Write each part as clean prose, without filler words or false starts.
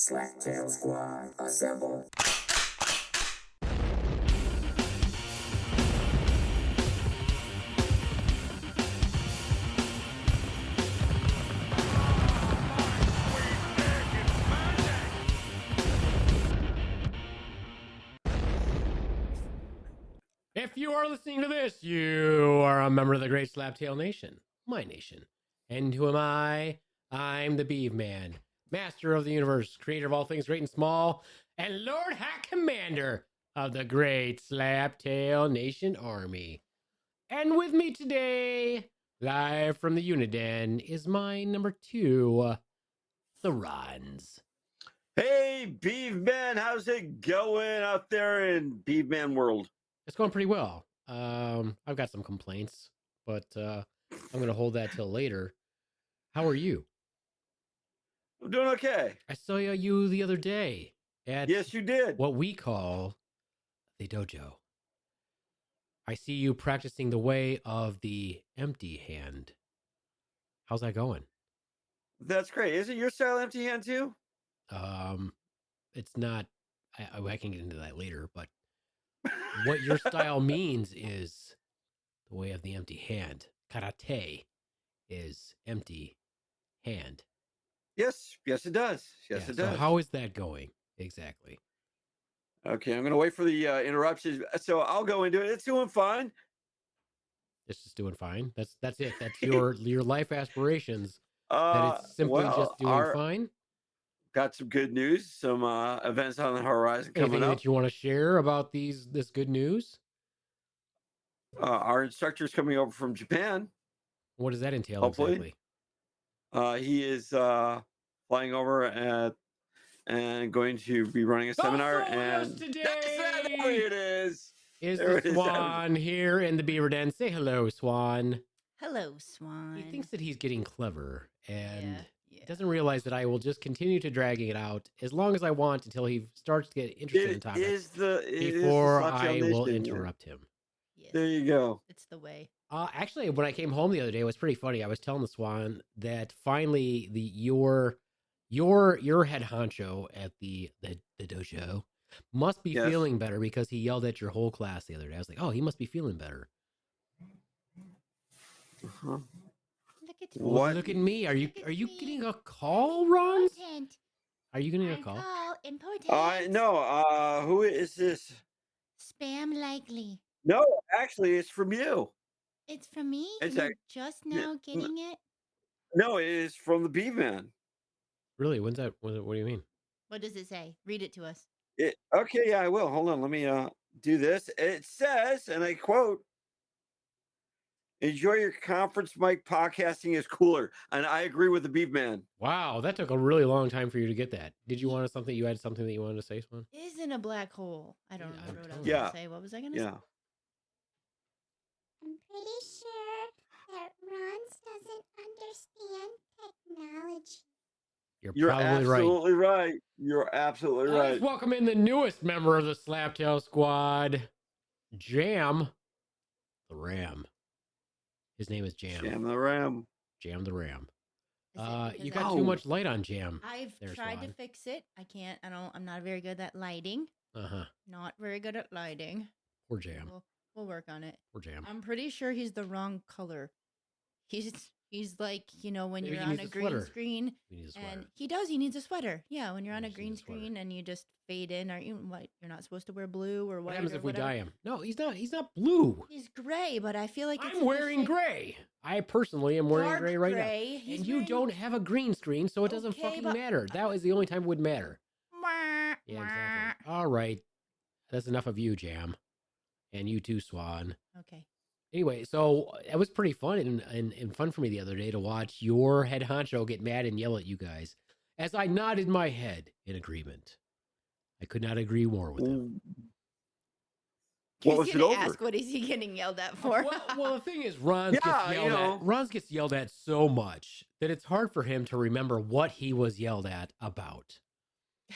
Slack Tail Squad, assemble. If you are listening to this, you are a member of the Great Slaptail Nation, my nation. And who am I? I'm the Beaveman, master of the universe, creator of all things great and small, and Lord High Commander of the Great Slaptail Nation Army. And with me today, live from the Uniden, is my number 2, the Ronz. Hey, Beaveman, how's it going out there in Beaveman world? It's going pretty well. I've got some complaints, but I'm going to hold that till later. How are you? I'm doing okay. I saw you the other day at Yes, you did. what we call the dojo. I see you practicing the way of the empty hand. How's that going? That's great. Isn't your style empty hand too? It's not. I can get into that later, but what your style means is the way of the empty hand. Karate is empty hand. Yes, it does. Yes, Yeah, it does. So how is that going exactly? Okay, I'm going to wait for the interruptions. So I'll go into it. It's doing fine. It's just doing fine. That's it. That's your life aspirations. That it's simply just doing fine. Got some good news. Some events on the horizon coming Anything up. that you want to share about this good news? Our instructor's coming over from Japan. What does that entail Hopefully. exactly? He is flying over and going to be running a seminar. And today there it is. Is There the it is. Swan here in the Beaver Den? Say hello, Swan. Hello, Swan. He thinks that he's getting clever and Yeah. doesn't realize that I will just continue to dragging it out as long as I want until he starts to get interested in topics before I will interrupt him. Yes. There you go. It's the way. Actually, when I came home the other day, it was pretty funny. I was telling the Swan that finally your head honcho at the dojo must be feeling better because he yelled at your whole class the other day. I was like, oh, he must be feeling better. Uh-huh. Look at What? Look at me. Are you me. getting a call, Ron? Important. Are you getting a call? Important. No. Who is this? Spam likely. No, actually, it's from you. It's from me? It's You're just now getting it? No, it is from the Beaveman. Really? When's that? What do you mean? What does it say? Read it to us. Okay, yeah, I will. Hold on. Let me do this. It says, and I quote, "Enjoy your conference mic. Podcasting is cooler." And I agree with the Beaveman. Wow, that took a really long time for you to get that. Did you want something? You had something that you wanted to say, Swan? Isn't a black hole. I don't Yeah, remember what I was Yeah. going to say. What was I going to say? Yeah. I'm pretty sure that Ronz doesn't understand technology. You're probably right. absolutely right. You're absolutely right. Let's welcome in the newest member of the Slaptail Squad, Jam the Ram. His name is Jam. Jam the Ram. Jam the Ram. Is it because You got I- too much light on Jam. I've There, tried to Swan. fix it. I'm not very good at lighting. Uh-huh. Not very good at lighting. Poor Jam. We'll work on it. Poor Jam. I'm pretty sure he's the wrong color. He's like, when Maybe you're he on needs a a green sweater. screen, We need a and sweater. he needs a sweater. Yeah, when you're on He a just green needs a sweater. screen and you just fade in, or you're not supposed to wear blue or white. What happens or if we whatever. dye him? No, he's not. He's not blue. He's gray, but I feel like it's I'm wearing gray. I personally am wearing Dark gray right gray. now. He's And you wearing- don't have a green screen, so it doesn't Okay, fucking but- matter. That was the only time it would matter. Wah, Yeah, wah. exactly. All right. That's enough of you, Jam. And you too, Swan. Okay. Anyway, so it was pretty fun and fun for me the other day to watch your head honcho get mad and yell at you guys as I nodded my head in agreement. I could not agree more with him. What He's was it gonna over? ask, what is he getting yelled at for? Well, the thing is, Ronz gets yelled at so much that it's hard for him to remember what he was yelled at about.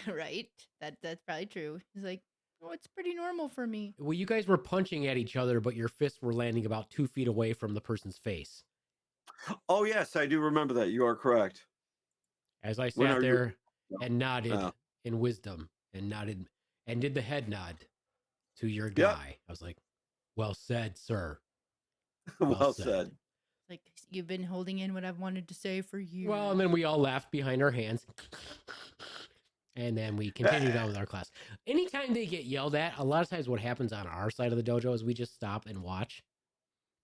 Right? That's probably true. He's like, oh, it's pretty normal for me. Well, you guys were punching at each other, but your fists were landing about 2 feet away from the person's face. Oh, yes, I do remember that. You are correct. As I When sat are you- there and nodded Oh. in wisdom and nodded and did the head nod to your guy. I was like, well said, sir. Well said. Like, you've been holding in what I've wanted to say for years. Well, and then we all laughed behind our hands. And then we continued on with our class. Anytime they get yelled at, a lot of times what happens on our side of the dojo is we just stop and watch.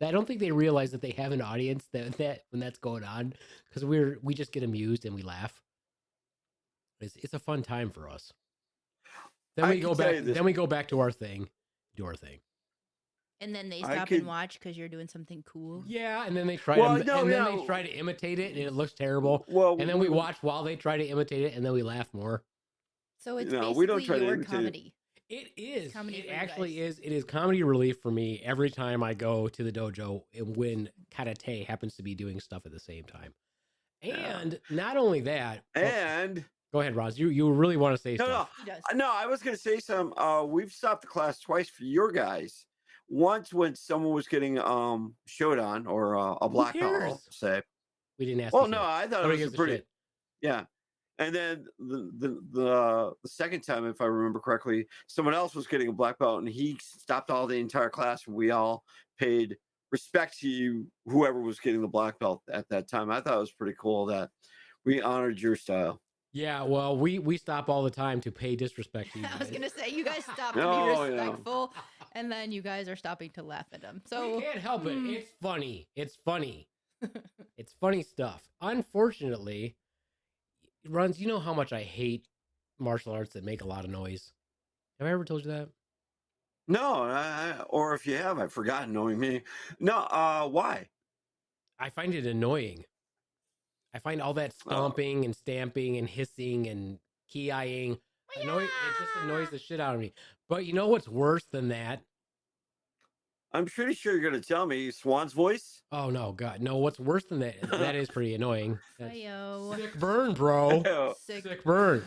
I don't think they realize that they have an audience that when that's going on, because we just get amused and we laugh. It's a fun time for us. Then we go back. Then we go back to our thing, do our thing. And then they stop and watch because you're doing something cool. Yeah, and then they try they try to imitate it, and it looks terrible. Well, and then we watch while they try to imitate it, and then we laugh more. So it's basically we don't try your to comedy. It is. Comedy It actually is. It is comedy relief for me every time I go to the dojo and when karate happens to be doing stuff at the same time. And not only that, and go ahead, Roz. You really want to say stuff? No, I was going to say some. We've stopped the class twice for your guys. Once when someone was getting showdown or a black belt, I'll say. We didn't ask. Well, no, I thought it was pretty. Shit. Yeah, and then the second time, if I remember correctly, someone else was getting a black belt, and he stopped all the entire class, and we all paid respect to whoever was getting the black belt at that time. I thought it was pretty cool that we honored your style. Yeah, well, we stop all the time to pay disrespect to you guys. I was gonna say you guys stop to be respectful, and then you guys are stopping to laugh at them. So we can't help it. It's funny. It's funny. It's funny stuff. Unfortunately, Ronz, you know how much I hate martial arts that make a lot of noise. Have I ever told you that? No, or if you have, I've forgotten. Knowing me, no. Why? I find it annoying. I find all that stomping and stamping and hissing and ki-eyeing. It just annoys the shit out of me. But you know what's worse than that? I'm pretty sure you're going to tell me Swan's voice. Oh, no, God. No, what's worse than that? That is pretty annoying. Cotayo. Sick burn, bro. Sick burn.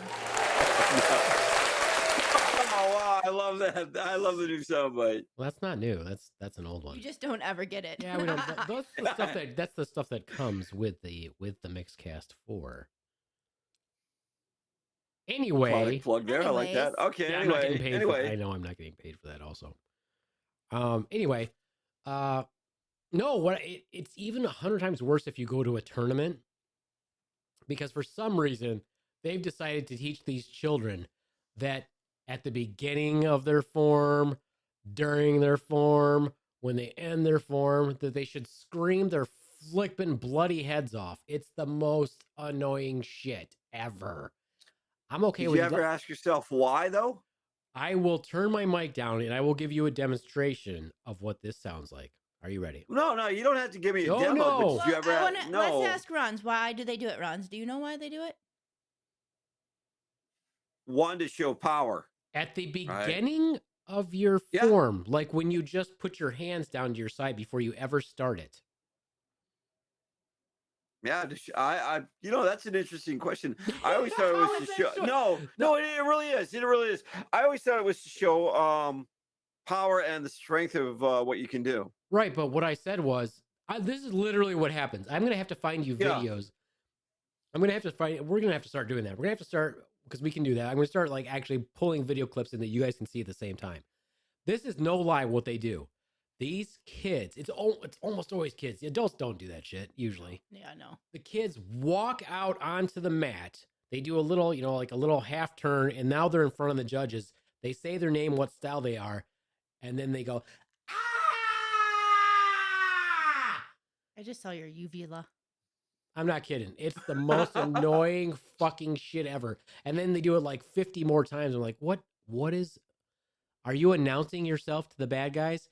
Oh, wow. I love that. I love the new soundbite. Well, that's not new. That's an old one. You just don't ever get it. Yeah, we don't. That's the stuff that comes with the Mixcast 4. Anyway, plug there. I like that. Okay. Yeah, anyway, I know I'm not getting paid for that. Also, anyway, no. It's even 100 times worse if you go to a tournament, because for some reason they've decided to teach these children that at the beginning of their form, during their form, when they end their form, that they should scream their flippin' bloody heads off. It's the most annoying shit ever. I'm okay with it. Did you ever ask yourself why, though? I will turn my mic down and I will give you a demonstration of what this sounds like. Are you ready? No, you don't have to give me a demo. No. But did you ever Let's ask Ronz. Why do they do it, Ronz? Do you know why they do it? One, to show power. At the beginning of your form, like when you just put your hands down to your side before you ever start it. Yeah, I that's an interesting question. I always thought it was to show. No, it really is. It really is. I always thought it was to show power and the strength of what you can do. Right, but what I said was, this is literally what happens. I'm gonna have to find you videos. We're gonna have to start doing that. We're gonna have to start, because we can do that. I'm gonna start like actually pulling video clips in that you guys can see at the same time. This is no lie what they do. These kids, it's almost always kids. The adults don't do that shit usually. Yeah, no. The kids walk out onto the mat. They do a little, like a little half turn, and now they're in front of the judges. They say their name, what style they are, and then they go, ah! I just saw your uvula. I'm not kidding. It's the most annoying fucking shit ever. And then they do it like 50 more times. I'm like, what is, are you announcing yourself to the bad guys?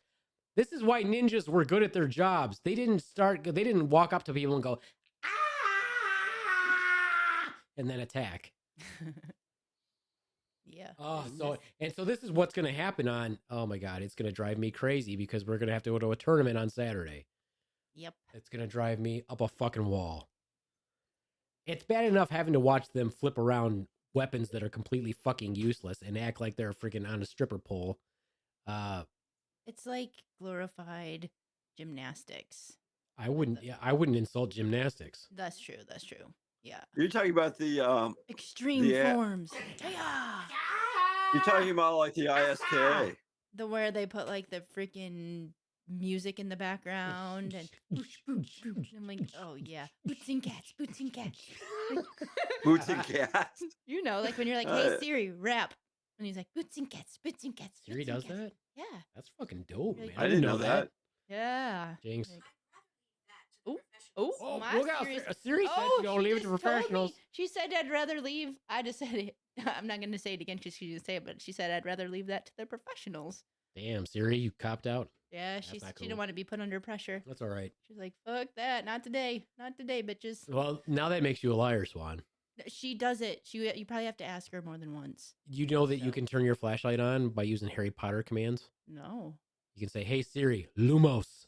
This is why ninjas were good at their jobs. They didn't walk up to people and go, ah, and then attack. Yeah. Oh, so this is what's going to happen on, oh my God, it's going to drive me crazy because we're going to have to go to a tournament on Saturday. Yep. It's going to drive me up a fucking wall. It's bad enough having to watch them flip around weapons that are completely fucking useless and act like they're freaking on a stripper pole. It's like glorified gymnastics. I wouldn't insult gymnastics. That's true. Yeah. You're talking about the Extreme The- forms. Yeah. you're talking about like the ISKA. The where they put like the freaking music in the background and boosh, boosh, boosh. I'm like, oh yeah, boots and cats, boots and cats. Boots and cats. You know, like when you're like, hey Siri, rap, and he's like, boots and cats, boots and cats. Siri boots and does cats." that? Yeah. That's fucking dope, You're like, man. I didn't know that. Yeah. Jinx. Like, oh, my look out. Siri's- Siri said Oh, you don't she leave it to just told me. professionals. She said I'd rather leave. I just said it. I'm not going to say it again because she didn't say it, but she said I'd rather leave that to the professionals. Damn, Siri, you copped out. Yeah, That's she not didn't cool. want to be put under pressure. That's all right. She's like, fuck that. Not today. Not today, bitches. Well, now that makes you a liar, Swan. She does it. You probably have to ask her more than once. You know that you So- can turn your flashlight on by using Harry Potter commands? No. You can say, hey, Siri, Lumos.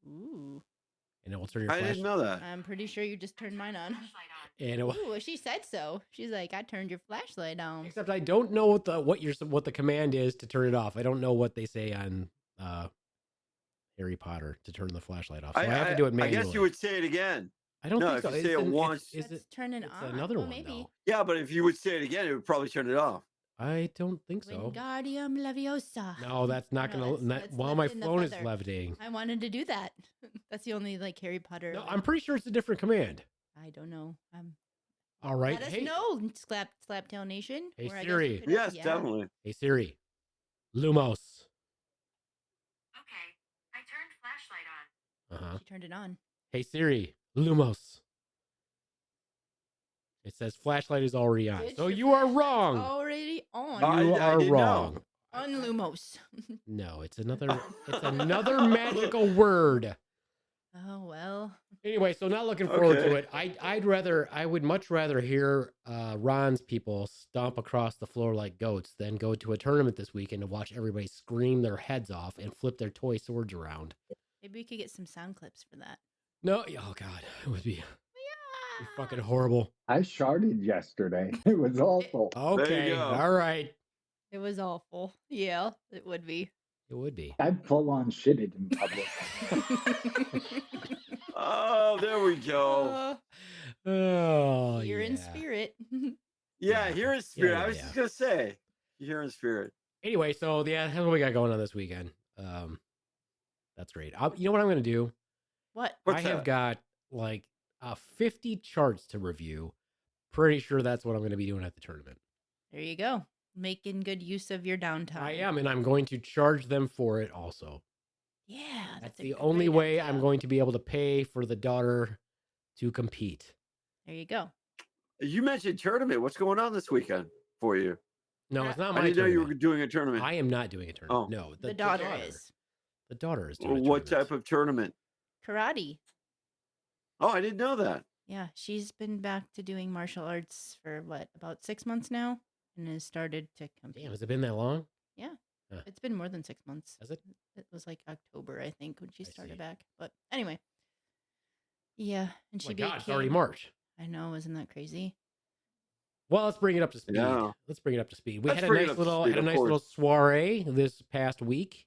Ooh. And it will turn your I flashlight didn't know that. I'm pretty sure you just turned mine on. And it will... Ooh, she said so. She's like, I turned your flashlight on. Except I don't know what the command is to turn it off. I don't know what they say on Harry Potter to turn the flashlight off. So I have to do it I manually. guess you would say it again. I don't no, think if so. you say it once- Is it? Let's turn it It's on. another Well, one maybe. though. Yeah, but if you would say it again, it would probably turn it off. I don't think so. Wingardium Leviosa. No, that's not No, gonna. that's While my lift in the phone is feather. levitating. I wanted to do that. That's the only like Harry Potter. No, like- I'm pretty sure it's a different command. I don't know. All right. Let us Hey, know, Slaptail Nation. Hey, or I guess Siri. you could- Yes, yeah. definitely. hey Siri, Lumos. Okay, I turned flashlight on. Uh huh. She turned it on. Hey Siri, Lumos. It says flashlight is already on. Bitch, So your you are flashlight's wrong. Already on. You I are didn't know. wrong. Unlumos. No, it's another. It's another magical word. Oh well. Anyway, so not looking forward to Okay. it. I would much rather hear Ron's people stomp across the floor like goats than go to a tournament this weekend to watch everybody scream their heads off and flip their toy swords around. Maybe we could get some sound clips for that. No, oh god, it would be Yeah. fucking horrible. I sharded yesterday. It was awful. Okay, go. all right, It was awful. Yeah, it would be. it would be. I full on shitted in public. Oh, there we go. Oh, You're in yeah. spirit. Yeah, Yeah. here in spirit. Yeah, I was yeah. just gonna say, here in spirit. Anyway, so yeah, that's what we got going on this weekend. That's great. You know what I'm gonna do? What? What's I have that? got like 50 charts to review. Pretty sure that's what I'm going to be doing at the tournament. There you go. Making good use of your downtime. I am, and I'm going to charge them for it also. Yeah. That's a the great only way I'm idea. going to be able to pay for the daughter to compete. There you go. You mentioned tournament. What's going on this weekend for you? No, it's not I my didn't know you were tournament. doing a tournament. I am not doing a tournament. Oh. No, The daughter is. The daughter is doing a What tournament. type of tournament? Karate. Oh, I didn't know that. Yeah, she's been back to doing martial arts for what, about 6 months now, and has started to compete. Damn, has it been that long? It's been more than 6 months. Has it? It was like October, I think, when she I started see. back. But anyway, yeah, and Oh she my beat God, it's already King. March. I know, isn't that crazy? Well, let's bring it up to speed. Yeah. Let's bring it up to speed. We Let's had a bring it nice up to little speed, of little soiree this past week.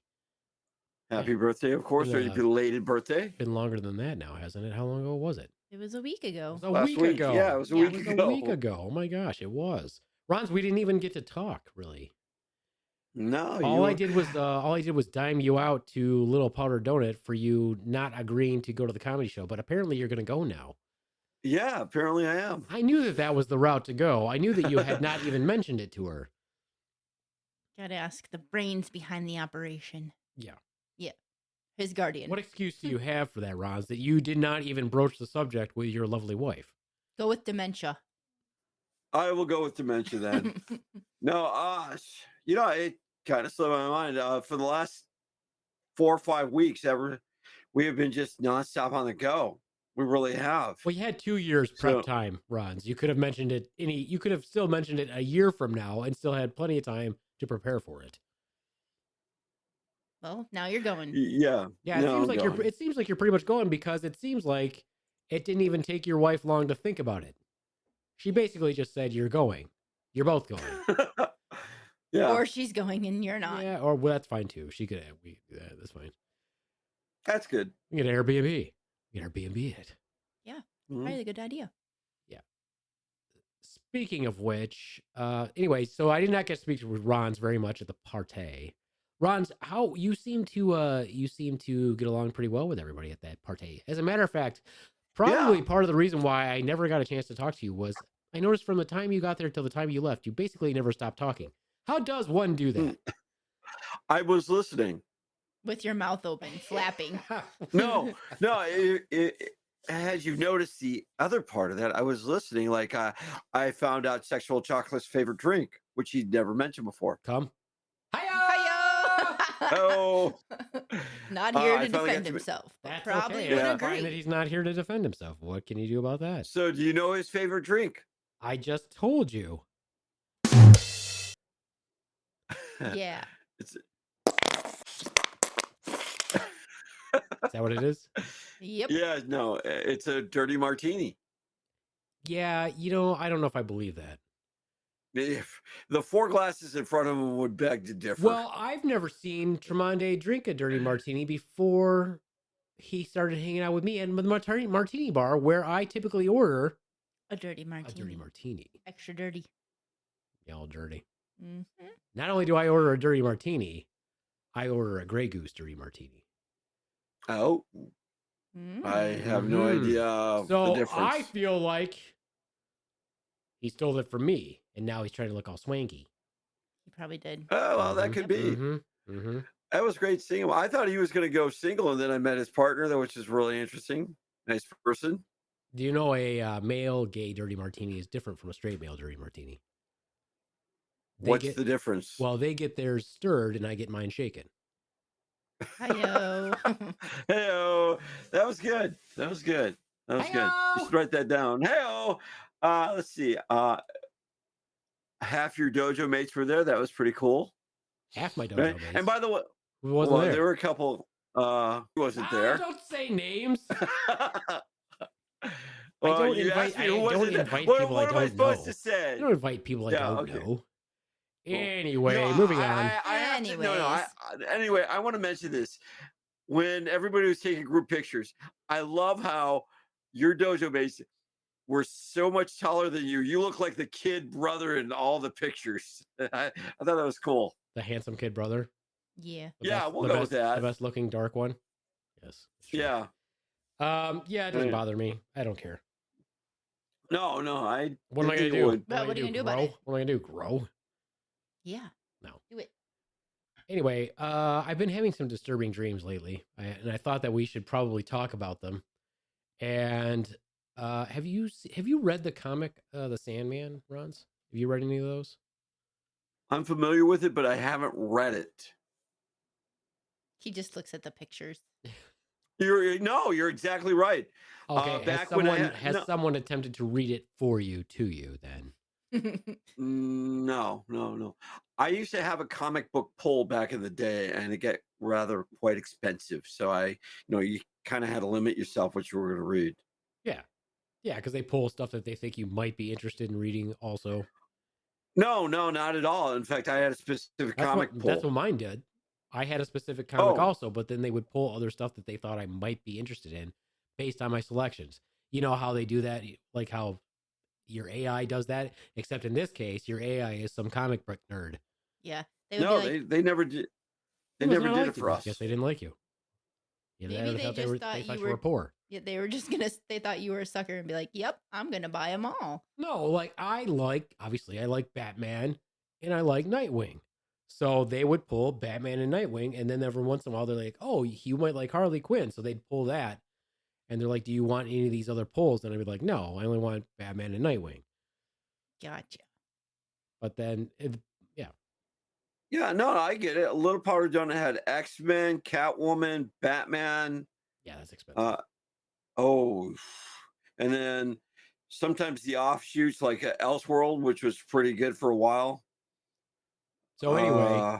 Happy birthday, of course, or Yeah. your belated birthday. Been longer than that now, hasn't it? How long ago was it? It was a week ago. It was a Last week week. ago. Yeah, it was a Yeah. week It was ago. a week ago. Oh my gosh, it was. Ronz, we didn't even get to talk really. No, All I did was dime you out to Little Powder Donut for you not agreeing to go to the comedy show, but apparently you're going to go now. Yeah, apparently I am. I knew that that was the route to go. I knew that you had not even mentioned it to her. Gotta ask the brains behind the operation. Yeah. Yeah. His guardian. What excuse do you have for that, Ronz, that you did not even broach the subject with your lovely wife? Go with dementia. I will go with dementia then. No, it kind of slipped my mind. For the last 4 or 5 weeks, we have been just nonstop on the go. We really have. Well, you had 2 years prep So- time, Ronz. You could have mentioned it you could have still mentioned it a year from now and still had plenty of time to prepare for it. Well, now you're going. Yeah. Yeah, it No, seems I'm like going. it seems like you're pretty much going because it seems like it didn't even take your wife long to think about it. She basically just said you're going. You're both going. Yeah, Or she's going and you're not. Yeah, or well, that's fine too. She could that's fine. that's good. We get Airbnb. We get Airbnb it. Mhm. Probably a good idea. Speaking of which, anyway, so I did not get to speak to Ronz very much at the party. Ronz, how you seem to get along pretty well with everybody at that party. As a matter of fact, probably Yeah. part of the reason why I never got a chance to talk to you was I noticed from the time you got there till the time you left, you basically never stopped talking. How does one do that? I was listening. With your mouth open, flapping. No. As you noticed the other part of that, I was listening. Like I found out Sexual Chocolate's favorite drink, which he'd never mentioned before. Come. Hiyo! Oh, Not here I to finally defend got to- himself. But That's probably okay. would It's fine agree. that he's not here to defend himself. What can you do about that? so do you know his favorite drink? I just told you. Yeah. It's Is that what it is? Yep. yeah, no, it's a dirty martini. Yeah, I don't know if I believe that. If the 4 glasses in front of him would beg to differ. Well, I've never seen Tremonde drink a dirty martini before he started hanging out with me and the martini bar where I typically order A dirty a martini. dirty martini. Extra dirty. Y'all dirty. Hmm. Not only do I order a dirty martini, I order a Grey Goose dirty martini. Oh, I have no Mhm. idea the So difference. I feel like he stole it from me, and now he's trying to look all swanky. He probably did. Oh, well, that could be. That was great seeing him. I thought he was going to go single, and then I met his partner, which is really interesting. Nice person. Do you know a male gay dirty martini is different from a straight male dirty martini? What's the difference? Well, they get theirs stirred, and I get mine shaken. Hiyo. Hey-o. That was good. That was good. That was good. Hey-o. You should write that down. Hey-o. Let's see. Half your dojo mates were there. That was pretty cool. Half my dojo Right? mates. And by the way, Who wasn't there? there were a couple. Who wasn't there? Don't say names. Well, don't you invite- asked me I who don't wasn't there. invite What, people what I am I don't supposed know. to say? I don't invite people I Yeah, don't okay. know. Anyway, No, moving on. I have to, anyway, I want to mention this. When everybody was taking group pictures, I love how your dojo mates were so much taller than you. You look like the kid brother in all the pictures. I thought that was cool. The handsome kid brother. Yeah. Yeah, we'll the go best, with that. The best looking dark one. Yes. it's true. Yeah. Yeah, it doesn't Yeah. bother me. I don't care. No, I. What am I didn't gonna think it do? would. But what are you gonna do about grow? it? What am I gonna do? Grow? Yeah. No. Do it. Anyway, I've been having some disturbing dreams lately, and I thought that we should probably talk about them. And have you read the comic The Sandman, Ronz? Have you read any of those? I'm familiar with it, but I haven't read it. He just looks at the pictures. You're exactly right. Okay, back when has someone attempted to read it for you to you then? No. I used to have a comic book pull back in the day, and it got rather quite expensive. So you kind of had to limit yourself what you were going to read. Yeah, because they pull stuff that they think you might be interested in reading also. No, not at all. In fact, I had a specific comic pull. That's what mine did. I had a specific comic Oh. also, but then they would pull other stuff that they thought I might be interested in based on my selections. You know how they do that, like how your AI does that, except in this case, your AI is some comic book nerd. Yeah. They would No, be like, they never did. They Who was never gonna did like it you? for us. Guess they didn't like you. Maybe they they thought just they thought thought you you were poor. yeah, they were just they thought you were a sucker and be like, yep, I'm gonna buy them all. No, like I like Batman and I like Nightwing. So they would pull Batman and Nightwing, and then every once in a while they're like, "Oh, you might like Harley Quinn," so they'd pull that, and they're like, "Do you want any of these other pulls?" And I'd be like, "No, I only want Batman and Nightwing." Gotcha. But then, Yeah, no, I get it. A Little Powder Done had X-Men, Catwoman, Batman. yeah, that's expensive. And then sometimes the offshoots like Elseworld, which was pretty good for a while. So anyway,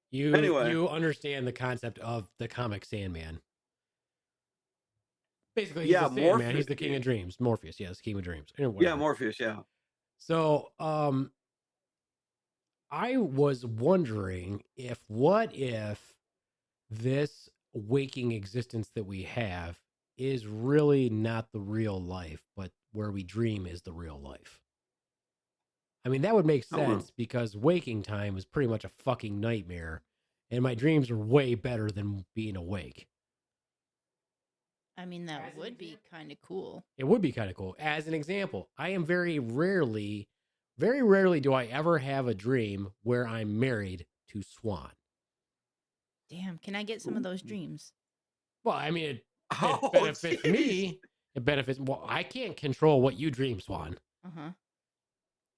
you anyway. you understand the concept of the comic Sandman. Basically, he's Yeah, the Sandman. Morpheus- He's the King of Dreams. Morpheus, yes, King of Dreams. Yeah, Whatever. Morpheus, yeah. So, I was wondering what if this waking existence that we have is really not the real life, but where we dream is the real life. I mean, that would make I don't know. sense because waking time is pretty much a fucking nightmare. And my dreams are way better than being awake. I mean, that would be kind of cool. It would be kind of cool. As an example, I am very rarely do I ever have a dream where I'm married to Swan. Damn, can I get some of those dreams? Well, I mean, it Oh, benefits jeez. me. It benefits. Well, I can't control what you dream, Swan. Uh-huh.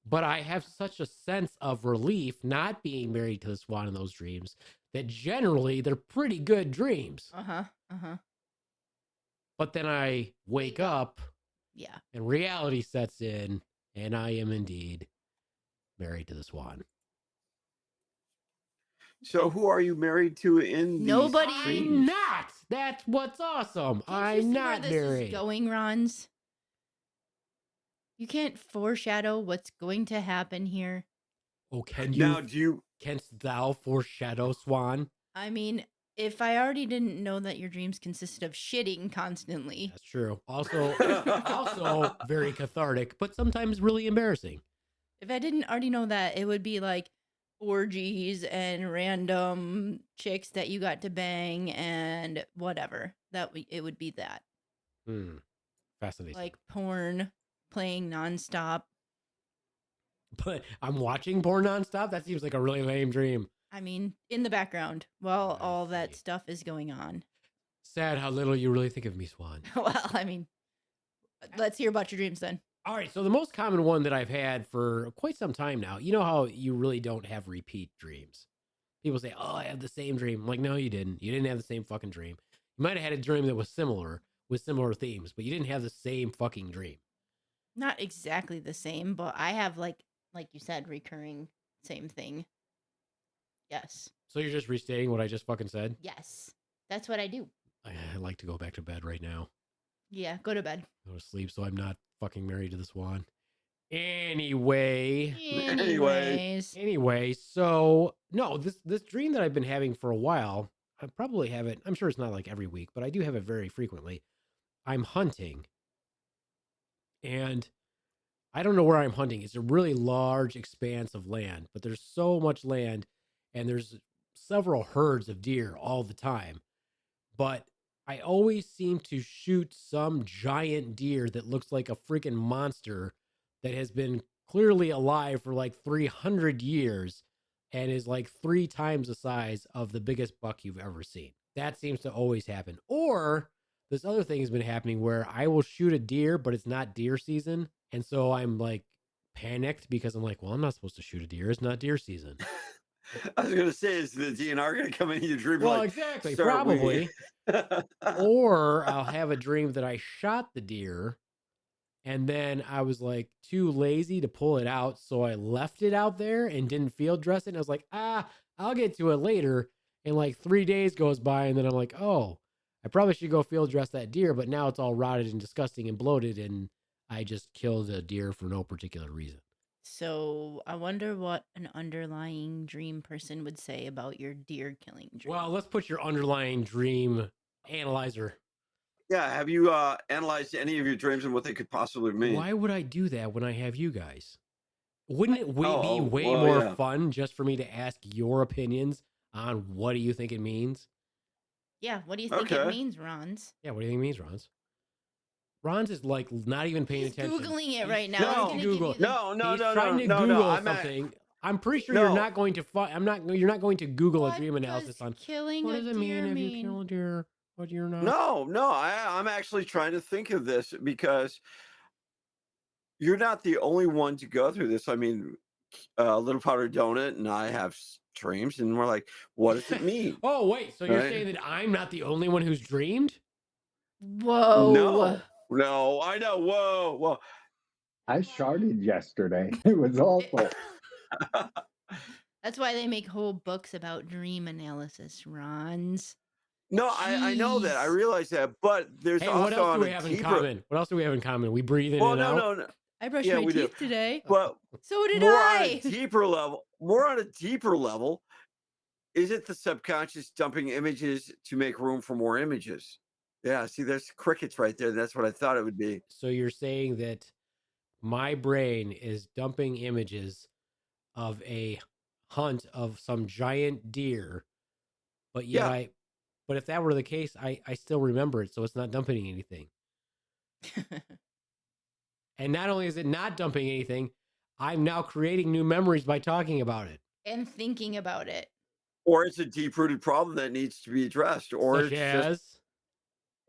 But I have such a sense of relief not being married to the Swan in those dreams that generally they're pretty good dreams. Uh-huh. Uh-huh. But then I wake up Yeah. and reality sets in, and I am indeed married to the Swan. So who are you married to in these Nobody. I'm dreams? not. That's what's awesome. Can't you I'm see not where this married. is going, Ronz? You can't foreshadow what's going to happen here. Oh, can you? Now, do you? Canst thou foreshadow, Swan? I mean, if I already didn't know that your dreams consisted of shitting constantly. That's true. Also very cathartic, but sometimes really embarrassing. If I didn't already know that, it would be like orgies and random chicks that you got to bang and whatever. It would be that. Fascinating. Like porn playing nonstop. But I'm watching porn nonstop. That seems like a really lame dream. I mean, in the background while I all that see. stuff is going on. Sad how little you really think of me, Swan. Well, I mean, let's hear about your dreams then. All right, so the most common one that I've had for quite some time now, you know how you really don't have repeat dreams. People say, oh, I have the same dream. I'm like, no, you didn't. You didn't have the same fucking dream. You might have had a dream that was similar with similar themes, but you didn't have the same fucking dream. Not exactly the same, but I have like you said, recurring same thing. Yes. So you're just restating what I just fucking said? Yes. That's what I do. I like to go back to bed right now. Yeah, go to bed. Go to sleep so I'm not fucking married to the Swan. Anyway, so no, this dream that I've been having for a while, I probably have it. I'm sure it's not like every week, but I do have it very frequently. I'm hunting, and I don't know where I'm hunting. It's a really large expanse of land, but there's so much land, and there's several herds of deer all the time. But I always seem to shoot some giant deer that looks like a freaking monster that has been clearly alive for like 300 years and is like 3 times the size of the biggest buck you've ever seen. That seems to always happen. Or this other thing has been happening where I will shoot a deer, but it's not deer season. And so I'm like panicked because I'm like, well, I'm not supposed to shoot a deer. It's not deer season. I was gonna say, is the DNR gonna come in your dream? Well, like, exactly, "Sir, probably. Or I'll have a dream that I shot the deer and then I was like too lazy to pull it out. So I left it out there and didn't field dress it. And I was like, I'll get to it later. And like 3 days goes by and then I'm like, oh, I probably should go field dress that deer. But now it's all rotted and disgusting and bloated. And I just killed a deer for no particular reason. So I wonder what an underlying dream person would say about your deer killing dream. Well, let's put your underlying dream analyzer. Yeah, have you analyzed any of your dreams and what they could possibly mean? Why would I do that when I have you guys? Wouldn't it be way well, more yeah. fun just for me to ask your opinions on what do you think it means? Yeah, what do you think it Okay. means, Ronz? Yeah, what do you think it means, Ronz? Ronz is like not even paying He's attention. Googling it He's right now. trying No. to He's gonna Google. give you the- No, He's trying to Google no. something. I'm pretty sure No. you're not going to you're not going to Google a What dream analysis does on killing what a does it mean deer if mean? you kill a deer, but you're not. No, I'm actually trying to think of this because you're not the only one to go through this. I mean, Little Powder Donut and I have dreams, and we're like, what does it mean? Oh, wait, so you're Right. saying that I'm not the only one who's dreamed? Whoa. No, I know. Whoa. I sharted yesterday. It was awful. That's why they make whole books about dream analysis, Ronz. No, I know that. I Jeez. realize that, but there's Hey, also what else on do we a have in deeper. common? What else do we have in common? We breathe in Well, and out. no. I brushed Yeah, my we do. teeth today. But So did more on I. a deeper level, is it the subconscious dumping images to make room for more images? Yeah, see, there's crickets right there. That's what I thought it would be. So you're saying that my brain is dumping images of a hunt of some giant deer, but yet Yeah. but if that were the case, I still remember it, so it's not dumping anything. And not only is it not dumping anything, I'm now creating new memories by talking about it. And thinking about it. Or it's a deep-rooted problem that needs to be addressed, or Such it's as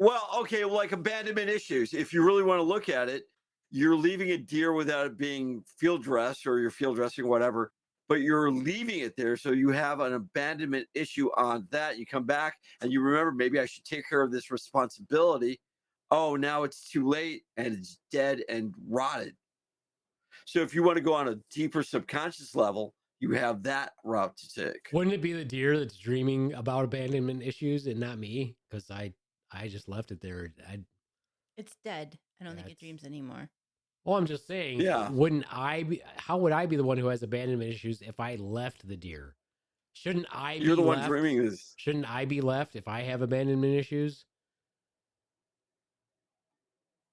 just like abandonment issues. If you really want to look at it, you're leaving a deer without it being field dressed, or you're field dressing, whatever, but you're leaving it there. So you have an abandonment issue on that. You come back and you remember, maybe I should take care of this responsibility. Oh, now it's too late and it's dead and rotted. So if you want to go on a deeper subconscious level, you have that route to take. Wouldn't it be the deer that's dreaming about abandonment issues and not me? Because I just left it there. It's dead. I don't think it That's- dreams anymore. Well, I'm just saying. Yeah. Wouldn't I be? How would I be the one who has abandonment issues if I left the deer? Shouldn't I? You're be the one left? dreaming this. Shouldn't I be left if I have abandonment issues?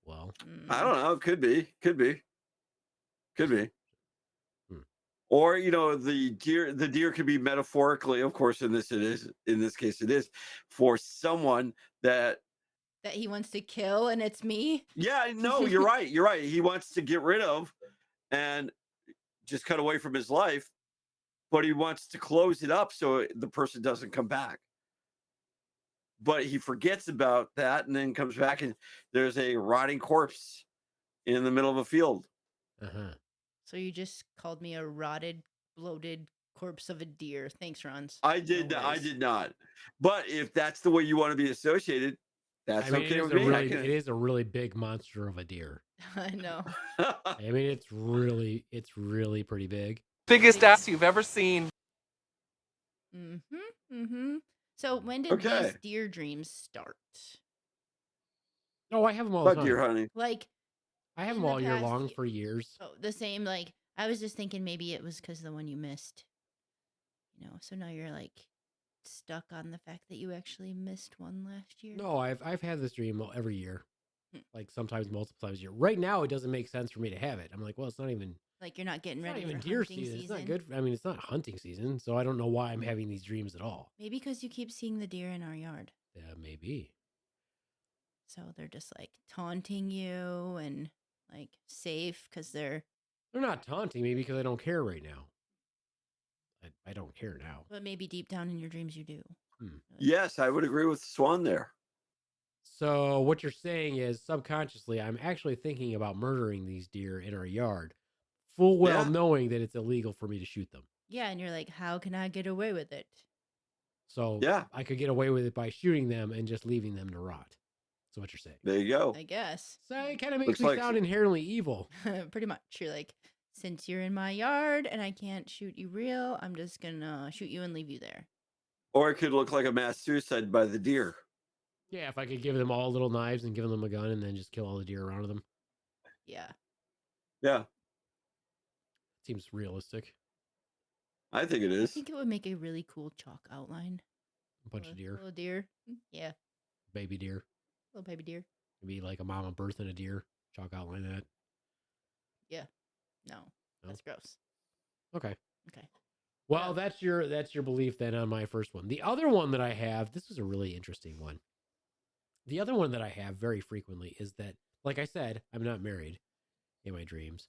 Well, I don't know. Could be. Hmm. Or the deer could be metaphorically, of course, in this case it is, for someone that he wants to kill, and it's me. Yeah, no, you're right. He wants to get rid of and just cut away from his life, but he wants to close it up so the person doesn't come back. But he forgets about that and then comes back and there's a rotting corpse in the middle of a field. So you just called me a rotted, bloated corpse of a deer. Thanks, Ronz. I did not. But if that's the way you want to be associated, that's okay with me. It is a really big monster of a deer. I know. I mean, it's really pretty big. Biggest ass you've ever seen. So when did these deer dreams start? Oh, I have them all the time. Deer hunting. Like, I have in them the all year past long for years. Oh, the same. Like, I was just thinking maybe it was because the one you missed. So now you're like stuck on the fact that you actually missed one last year. No, I've had this dream every year, like sometimes multiple times a year. Right now, it doesn't make sense for me to have it. I'm like, well, it's not even like you're not getting ready for deer hunting season. It's not good. I mean, it's not hunting season, so I don't know why I'm having these dreams at all. Maybe because you keep seeing the deer in our yard. Yeah, maybe. So they're just like taunting you and like safe because they're not taunting me because I don't care right now. I don't care now. But maybe deep down in your dreams you do. Yes, I would agree with Swan there. So what you're saying is subconsciously, I'm actually thinking about murdering these deer in our yard, full well knowing that it's illegal for me to shoot them. Yeah, and you're like, how can I get away with it? So I could get away with it by shooting them and just leaving them to rot. That's what you're saying. There you go. I guess. So it kind of makes me sound inherently evil. Pretty much. You're like, since you're in my yard and I can't shoot you real, I'm just gonna shoot you and leave you there. Or it could look like a mass suicide by the deer. Yeah, if I could give them all little knives and give them a gun and then just kill all the deer around them. Yeah. Yeah. Seems realistic. I think it is. I think it would make a really cool chalk outline. A bunch of deer. Little deer. Yeah. Baby deer. Little baby deer. It'd be like a mama birthing a deer. Chalk outline that. Yeah. No. That's gross. Okay. Okay. Well, that's your belief then on my first one. The other one that I have, this was a really interesting one. The other one that I have very frequently is that, like I said, I'm not married in my dreams,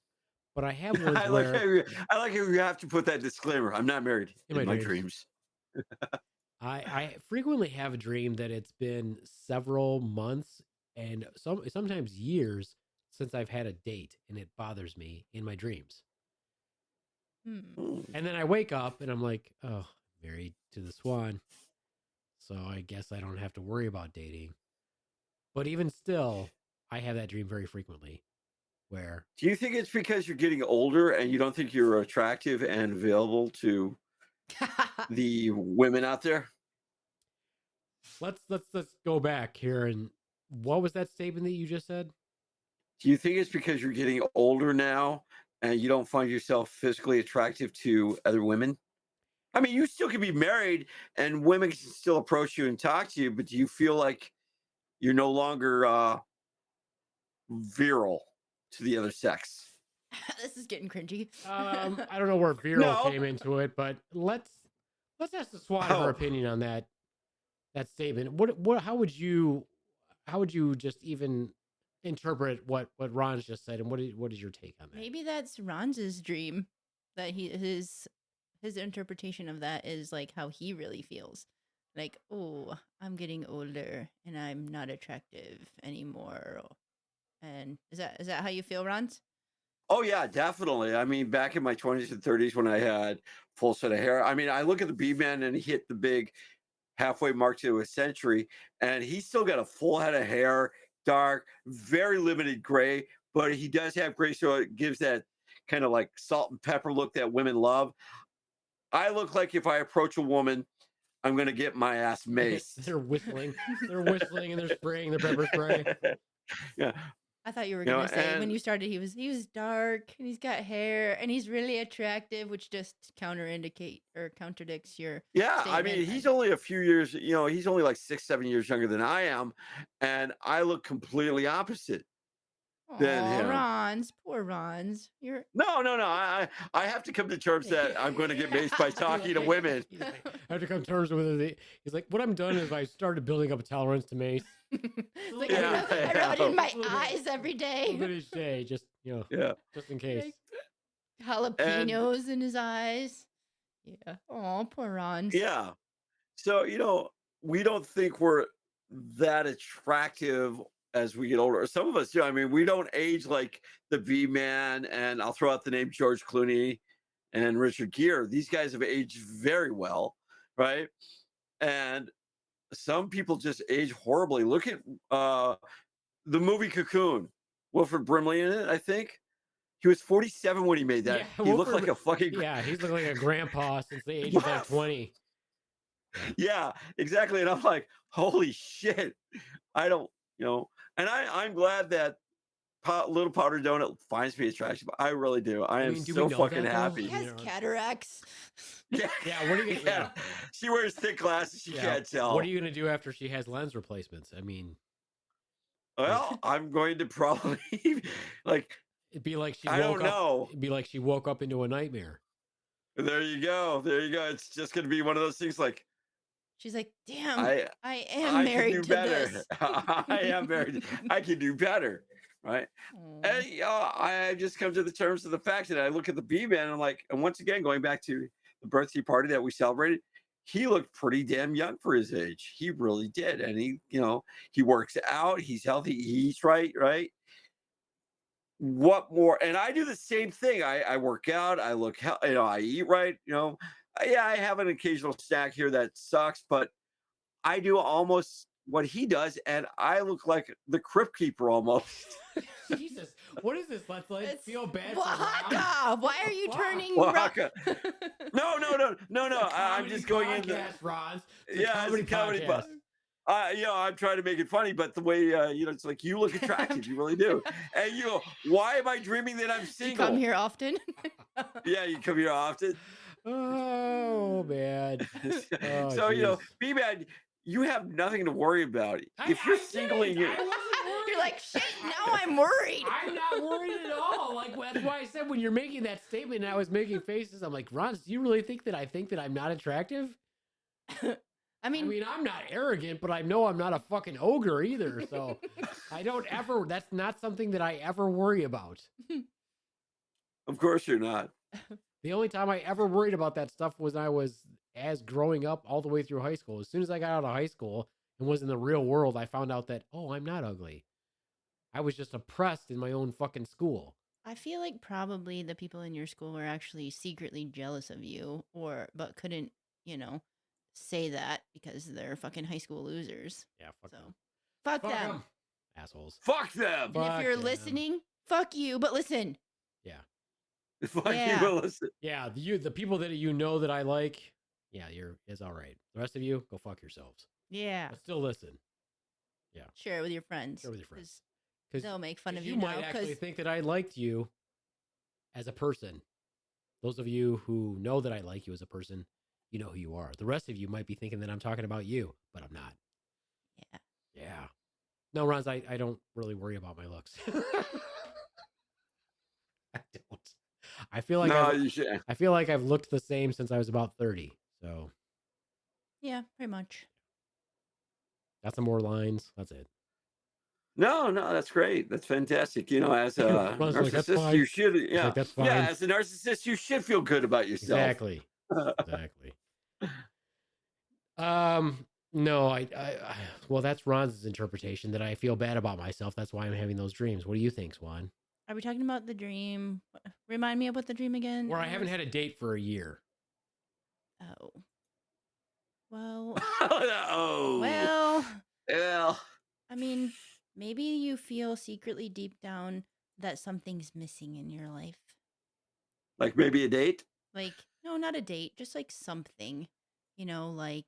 but I have ones I like how you have to put that disclaimer. I'm not married in my dreams. I frequently have a dream that it's been several months and sometimes years since I've had a date, and it bothers me in my dreams. And then I wake up and I'm like, oh, married to the swan. So I guess I don't have to worry about dating. But even still, I have that dream very frequently. Where do you think it's because you're getting older and you don't think you're attractive and available to the women out there? Let's go back here. And what was that statement that you just said? Do you think it's because you're getting older now and you don't find yourself physically attractive to other women? I mean, you still can be married and women can still approach you and talk to you, but do you feel like you're no longer virile to the other sex? This is getting cringy. I don't know where Vero No. came into it, but let's ask the SWAT her Oh. opinion on that statement. What how would you just even interpret what Ron's just said, and what is your take on that? Maybe that's Ronz's dream. That his interpretation of that is like how he really feels. Like, oh, I'm getting older and I'm not attractive anymore. And is that how you feel, Ronz? Oh yeah, definitely. I mean, back in my 20s and 30s when I had full set of hair, I mean, I look at the Beaveman and he hit the big halfway mark to a century, and he's still got a full head of hair, dark, very limited gray, but he does have gray, so it gives that kind of like salt and pepper look that women love. I look like if I approach a woman, I'm going to get my ass maced. They're whistling and they're spraying their pepper spray. Yeah. I thought you were You know, gonna say when and- you started he was dark and he's got hair and he's really attractive, which just contradicts your Yeah, I mean, statement. he's only a few years, he's only like 6, 7 years younger than I am, and I look completely opposite. than Aw, him. Ronz, poor Ronz. You're No. I have to come to terms that I'm going to get maced by talking to women. He's like, I have to come to terms with it. He's like, what I'm done is I started building up a tolerance to mace. It's like, Yeah, I rub it in my yeah. eyes every A day. little bit each day, just Yeah. just in case. Jalapenos in his eyes. Yeah. Oh, poor Ronz. Yeah. So, we don't think we're that attractive as we get older. Some of us do. I mean, we don't age like the V-Man, and I'll throw out the name George Clooney and Richard Gere. These guys have aged very well, right? And some people just age horribly. Look at the movie Cocoon. Wilford Brimley in it, I think. He was 47 when he made that. Yeah, he looked Wilford- like a fucking Yeah, he's looking like a grandpa since the age of like 20. Yeah, exactly. And I'm like, holy shit. I don't, and I'm glad that Little Powder Donut finds me attractive. I really do. I am do we so know fucking that, though? happy. He has You know. cataracts. Yeah, Yeah, what are you? Yeah. She wears thick glasses. She Yeah. can't tell. What are you gonna do after she has lens replacements? I mean, Well, I'm going to probably like. it'd be like she I woke don't up. know. It'd be like she woke up into a nightmare. There you go. There you go. It's just going to be one of those things. Like She's like, damn, I am can married do to better. this. I am married. I can do better. Right. Aw. And I just come to the terms of the fact that I look at the B-Man and I'm like, and once again, going back to the birthday party that we celebrated, he looked pretty damn young for his age. He really did. And he works out, he's healthy, he eats right. What more? And I do the same thing. I work out, I look, I eat right. I have an occasional snack here that sucks, but I do almost what he does, and I look like the Crypt Keeper almost. Jesus, what is this? Let's It's feel bad for Ron. Oaxaca. Why are you Fuck. turning Oaxaca. ro- No. I'm Comedy just going in. podcast, Ron. Yeah, it's a comedy podcast. I'm trying to make it funny, but the way it's like you look attractive, you really do. And why am I dreaming that I'm You single? come here often? Yeah, you come here often. Oh man. Oh, So jeez. B-Man, you have nothing to worry about. If you're singling, I wasn't worried. You're like, shit, now I'm worried. I'm not worried at all. Like that's why I said when you're making that statement and I was making faces, I'm like, Ron, do you really think that I'm not attractive? I I mean, mean, I'm not arrogant, but I know I'm not a fucking ogre either. So I don't ever, that's not something that I ever worry about. of course you're not. The only time I ever worried about that stuff was when I was growing up all the way through high school. As soon as I got out of high school and was in the real world, I found out that, oh, I'm not ugly. I was just oppressed in my own fucking school. I feel like probably the people in your school were actually secretly jealous of you, but couldn't, say that because they're fucking high school losers. Yeah, fuck So them. fuck Fuck them. 'em. Assholes. Fuck them. And Fuck if you're them. listening, fuck you. But listen, Fuck Yeah. you, listen. Yeah, the people that that I like, yeah, it's all right. The rest of you, go fuck yourselves. yeah, But still listen. share it with your friends. Share with your friends. 'cause Because they'll make fun of you you might now. actually 'Cause think that I liked you as a person. Those of you who know that I like you as a person, you know who you are. The rest of you might be thinking that I'm talking about you, but I'm not. yeah, Yeah. No, Ronz, I don't really worry about my looks. I don't. I feel like No, you should. I feel like I've looked the same since I was about 30. So Yeah, pretty much. got some more lines. That's it. No, that's great. That's fantastic. You know, as a Ron's like, "That's narcissist, fine." you should. He's Yeah, like, "That's yeah. fine." As a narcissist, you should feel good about yourself. Exactly. Exactly. No, well, that's Ron's interpretation that I feel bad about myself. That's why I'm having those dreams. What do you think, Swan? Are we talking about the dream? Remind me of what the dream again? Where I haven't had a date for a year. Oh. Well. Oh. Well. I mean, maybe you feel secretly deep down that something's missing in your life. Like maybe a date. Like, no, not a date, just like something. You know, like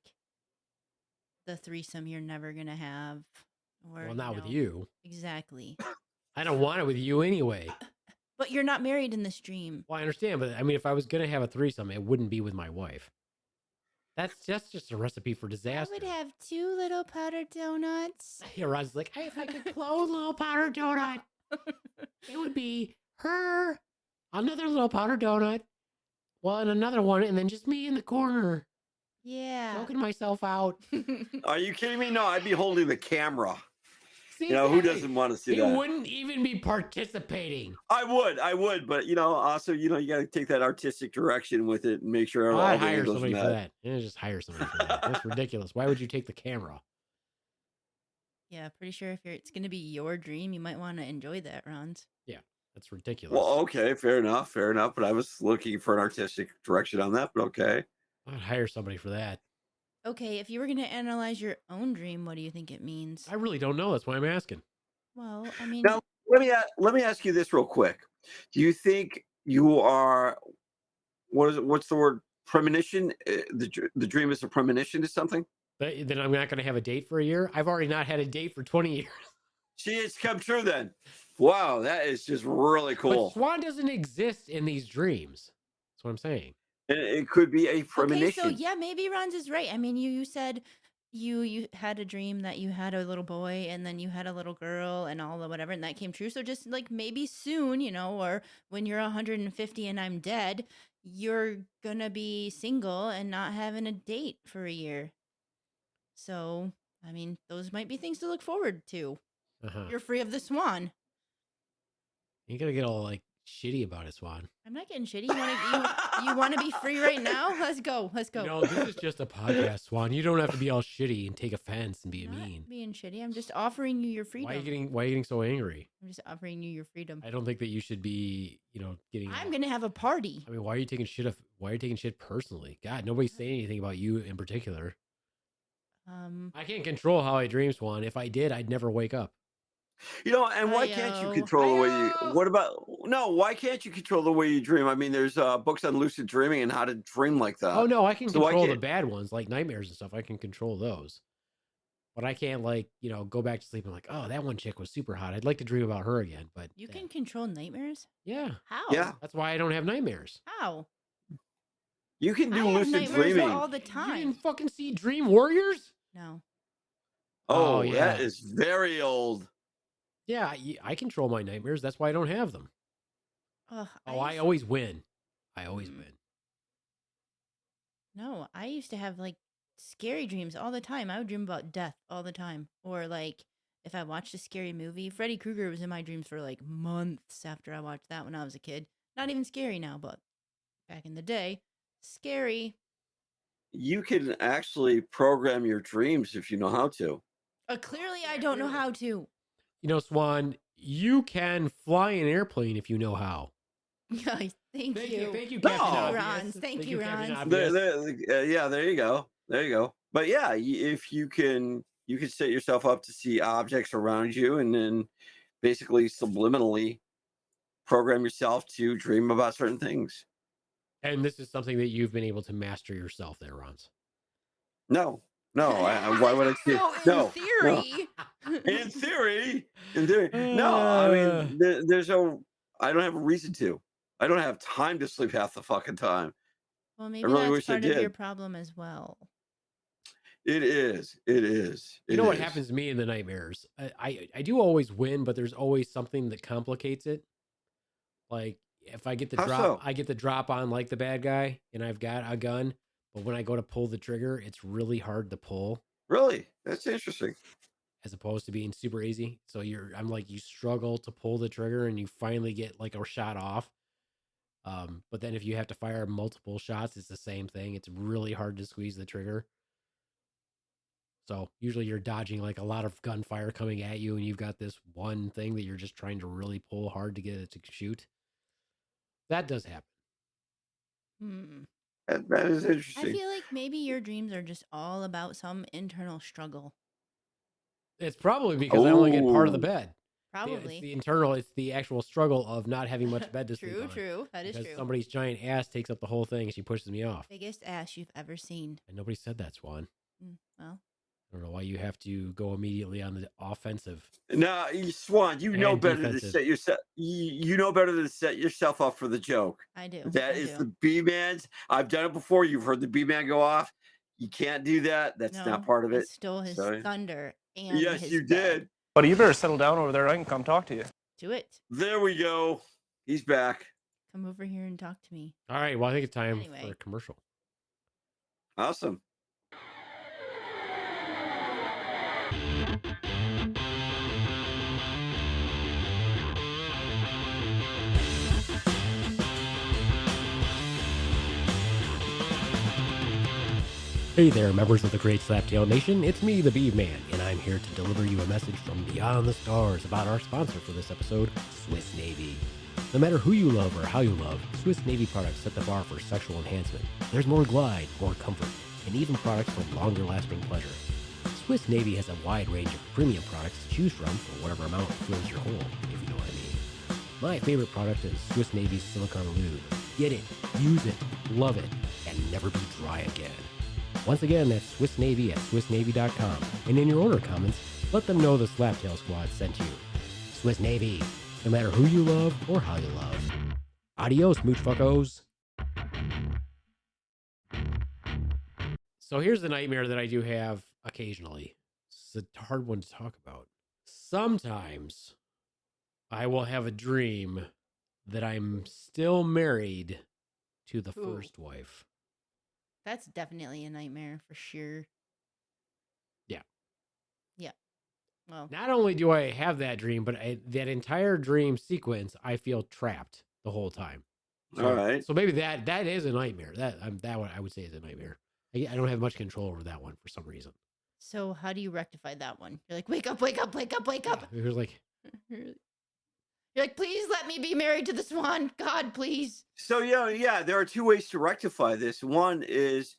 the threesome you're never gonna have. Or, Well, not with you. Exactly. I don't want it with you anyway. But you're not married in this dream. Well, I understand, but I mean, if I was gonna have a threesome, it wouldn't be with my wife. That's just a recipe for disaster. I would have 2 little powdered donuts. Yeah, Ron's like, hey, if I could clone little powder donut, it would be her, another little powder donut, well, and another one, and then just me in the corner, Yeah. choking myself out. Are you kidding me? No, I'd be holding the camera. See, You know, who exactly. doesn't want to see He that? wouldn't even be participating. I would, but you know, also, you know, you got to take that artistic direction with it and make sure all I'd the hire angles somebody are for met. that. Yeah, just hire somebody for that. That's ridiculous. Why would you take the camera? Yeah, pretty sure if it's going to be your dream, you might want to enjoy that, Ronz. Yeah, that's ridiculous. Well, okay, fair enough. But I was looking for an artistic direction on that, but okay. I'd hire somebody for that. Okay, if you were going to analyze your own dream, what do you think it means? I really don't know. That's why I'm asking. Well, I mean, Now, let me ask you this real quick. Do you think you are what's the word? Premonition? The dream is a premonition to something? Then I'm not going to have a date for a year. I've already not had a date for 20 years. See, it's come true then. Wow, that is just really cool. But Swan doesn't exist in these dreams. That's what I'm saying. And it could be a premonition. okay, so yeah, maybe Ronz is right. I mean, you said you had a dream that you had a little boy and then you had a little girl and all the whatever, and that came true. So just like maybe soon, you know, or when you're 150 and I'm dead, you're gonna be single and not having a date for a year. So, I mean, those might be things to look forward to. Uh-huh. You're free of the swan. You gotta get all like shitty about it, Swan. I'm not getting shitty. You want to be free right now? Let's go. No, this is just a podcast, Swan. You don't have to be all shitty and take offense and be I'm not mean. being shitty. I'm just offering you your freedom. Why are you getting so angry? I'm just offering you your freedom. I don't think that you should be, getting. I'm gonna have a party. I mean, why are you taking shit personally? God, nobody's saying anything about you in particular. I can't control how I dream, Swan. If I did, I'd never wake up. You know, and why can't you control the way you? Why can't you control the way you dream? I mean, there's books on lucid dreaming and how to dream like that. Oh no, I can control the bad ones, like nightmares and stuff. I can control those, but I can't go back to sleep and oh, that one chick was super hot. I'd like to dream about her again. But you can control nightmares. Yeah. How? Yeah. That's why I don't have nightmares. How? You can do lucid dreaming all the time. You didn't fucking see Dream Warriors? No. Oh yeah, that is very old. Yeah, I control my nightmares. That's why I don't have them. I always win. I always win. No, I used to have scary dreams all the time. I would dream about death all the time. Or if I watched a scary movie, Freddy Krueger was in my dreams for months after I watched that when I was a kid. Not even scary now, but back in the day, scary. You can actually program your dreams if you know how to. Clearly, I don't know how to. Swan, you can fly an airplane if you know how. Thank you. Thank you, Captain Obvious. Ronz. Thank you, Ronz. There you go. But yeah, if you can set yourself up to see objects around you and then basically subliminally program yourself to dream about certain things. And this is something that you've been able to master yourself there, Ronz. No. Why would I say no? In theory. In theory. No, I mean, I don't have a reason to. I don't have time to sleep half the fucking time. Well, maybe that's part of your problem as well. It is. You know what happens to me in the nightmares? I do always win, but there's always something that complicates it. if I get the How drop, so? I get the drop on like the bad guy, and I've got a gun. But when I go to pull the trigger, it's really hard to pull, Really? That's interesting. as opposed to being super easy. So I'm like, you struggle to pull the trigger, and you finally get like a shot off. But then if you have to fire multiple shots, it's the same thing. It's really hard to squeeze the trigger. So usually you're dodging like a lot of gunfire coming at you, and you've got this one thing that you're just trying to really pull hard to get it to shoot. That does happen. Hmm. That is I interesting. feel like maybe your dreams are just all about some internal struggle. It's probably because I only get part of the Oh. bed. Probably. It's the internal, it's the actual struggle of not having much bed to sleep True, on. true. That is Because true. somebody's giant ass takes up the whole thing and she pushes me off. Biggest ass you've ever seen. And nobody said that, Swan. Well, I don't know why you have to go immediately on the offensive. Now, Swan, you know And better to defensive. set yourself. You know better than to set yourself up for the joke. I do. That I is do. the B-Man's. I've done it before. You've heard the B-Man go off. You can't do that. That's No, not part of I it. stole his Sorry. thunder and Yes, his you bed. did. But you better settle down over there. I can come talk to you. Do it. There we go. He's back. Come over here and talk to me. All right, well, I think it's time Anyway. for a commercial. Awesome. Hey there, members of the Great Slaptail Nation. It's me, the Beaveman, and I'm here to deliver you a message from beyond the stars about our sponsor for this episode, Swiss Navy. No matter who you love or how you love, Swiss Navy products set the bar for sexual enhancement. There's more glide, more comfort, and even products for longer lasting pleasure. Swiss Navy has a wide range of premium products to choose from for whatever amount fills your hole, if you know what I mean. My favorite product is Swiss Navy's Silicone Lube. Get it, use it, love it, and never be dry again. Once again, that's Swiss Navy at SwissNavy.com. And in your order comments, let them know the Slaptail Squad sent you. Swiss Navy, no matter who you love or how you love. Adios, mooch fuckos. So here's the nightmare that I do have occasionally. It's a hard one to talk about. Sometimes I will have a dream that I'm still married to the Ooh. first wife. That's definitely a nightmare for sure. Yeah. Yeah. Well, Not only do I have that dream, but that entire dream sequence, I feel trapped the whole time. So, All right. So maybe that is a nightmare. That one I would say is a nightmare. I don't have much control over that one for some reason. so how do you rectify that one? You're like, wake up, wake up, wake up, wake up. It was like, You're like, please let me be married to the swan. God, please. So yeah, there are two ways to rectify this. One is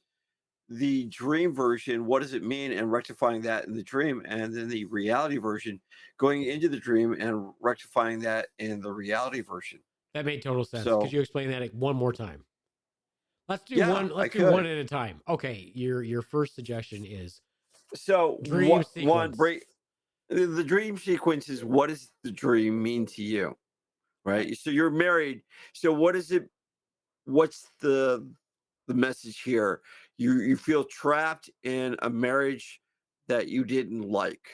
the dream version, what does it mean, and rectifying that in the dream, and then the reality version, going into the dream and rectifying that in the reality version. that made total sense. So- Could you explain that one more time? Let's do Yeah, one. I Let's do could. one at a time. Okay, your first suggestion is So Dream one sequence. break the dream sequence is, what does the dream mean to you? Right? So you're married. So what's the message here? You feel trapped in a marriage that you didn't like.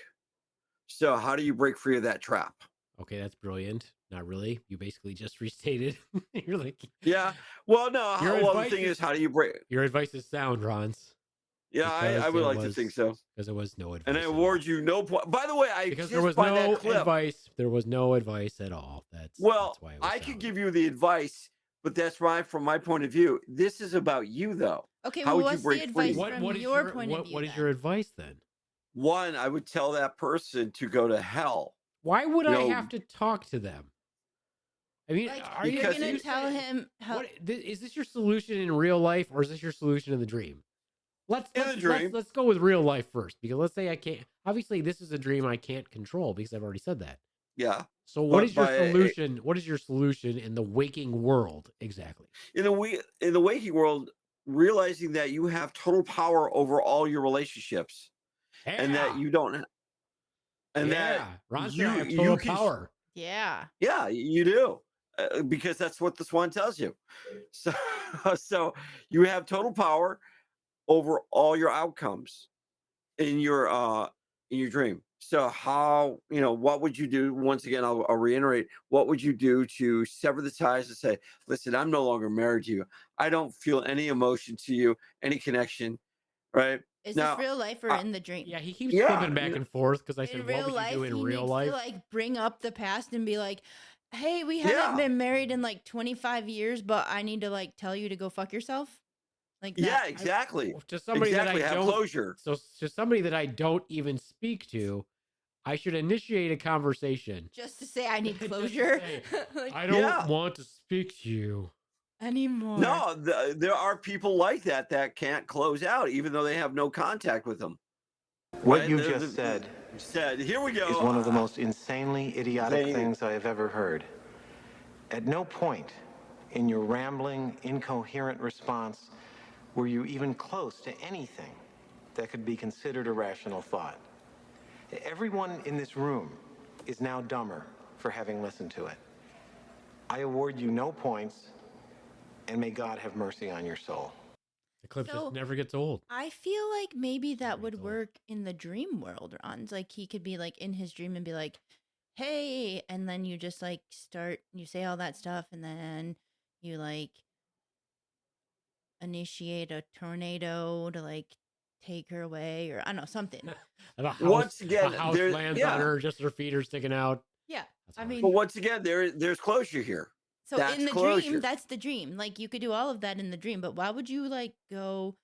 So how do you break free of that trap? okay. That's brilliant. Not really. You basically just restated. You're like, Yeah. Well, no. Your Well, the advice thing is- is, how do you break? your advice is sound, Ronz. Yeah, I Because would it like to was- think so. Because there was no advice. And I at all. award you no point. By the way, I Because just there was by no that clip. advice. There was no advice at all. That's Well, why it was I could sound. give you the advice, but that's right from my point of view. This is about you, though. Okay, How well, would you what's break the free? advice from What is your point of view? What is then? your advice then? One, I would tell that person to go to hell. Why would I No. have to talk to them? I mean, Like, are you you're Because gonna you tell him how? Is this your solution in real life, or is this your solution in the dream? Let's In the dream. Let's go with real life first, because let's say I can't. Obviously, this is a dream I can't control because I've already said that. Yeah. So, what But is your by- solution? What is your solution in the waking world exactly? In the waking world, realizing that you have total power over all your relationships, and that you don't. And that Ron said you- I have you total can- power. Yeah. Yeah, you do. Because that's what the swan tells you. So, so you have total power over all your outcomes in your dream. So how, what would you do? Once again, I'll reiterate, what would you do to sever the ties and say, listen, I'm no longer married to you. I don't feel any emotion to you, any connection, right? Is this Now, real life or uh, in the dream? Yeah, he keeps yeah, flipping back and forth because I said, In "What real would you life, do in he real needs life?" to like bring up the past and be like, "Hey, we haven't yeah, been married in like 25 years, but I need to like tell you to go fuck yourself." Like that. yeah, exactly. To somebody that I Have don't, closure. so to somebody that I don't even speak to, I should initiate a conversation. Just to say I need Just to closure. say, Like, I don't Yeah. want to speak to you. anymore. No, there are people like that can't close out, even though they have no contact with them. What Right? you just said Here we go. is one of the most insanely idiotic Zany. things I have ever heard. At no point in your rambling, incoherent response were you even close to anything that could be considered a rational thought. Everyone in this room is now dumber for having listened to it. I award you no points, and may God have mercy on your soul. The clip So- just never gets old. I feel like maybe that Never would gets old. work in the dream world, Ronz. Like he could be like in his dream and be like, "Hey," and then you just like start, you say all that stuff, and then you like initiate a tornado to like take her away, or I don't know, something. And Once again, a house there- lands yeah. on her, just her feet are sticking out. Yeah, That's I harsh. mean, But once again, there's closure here. so that's in the closure. dream, that's the dream. Like you could do all of that in the dream, but why would you like go,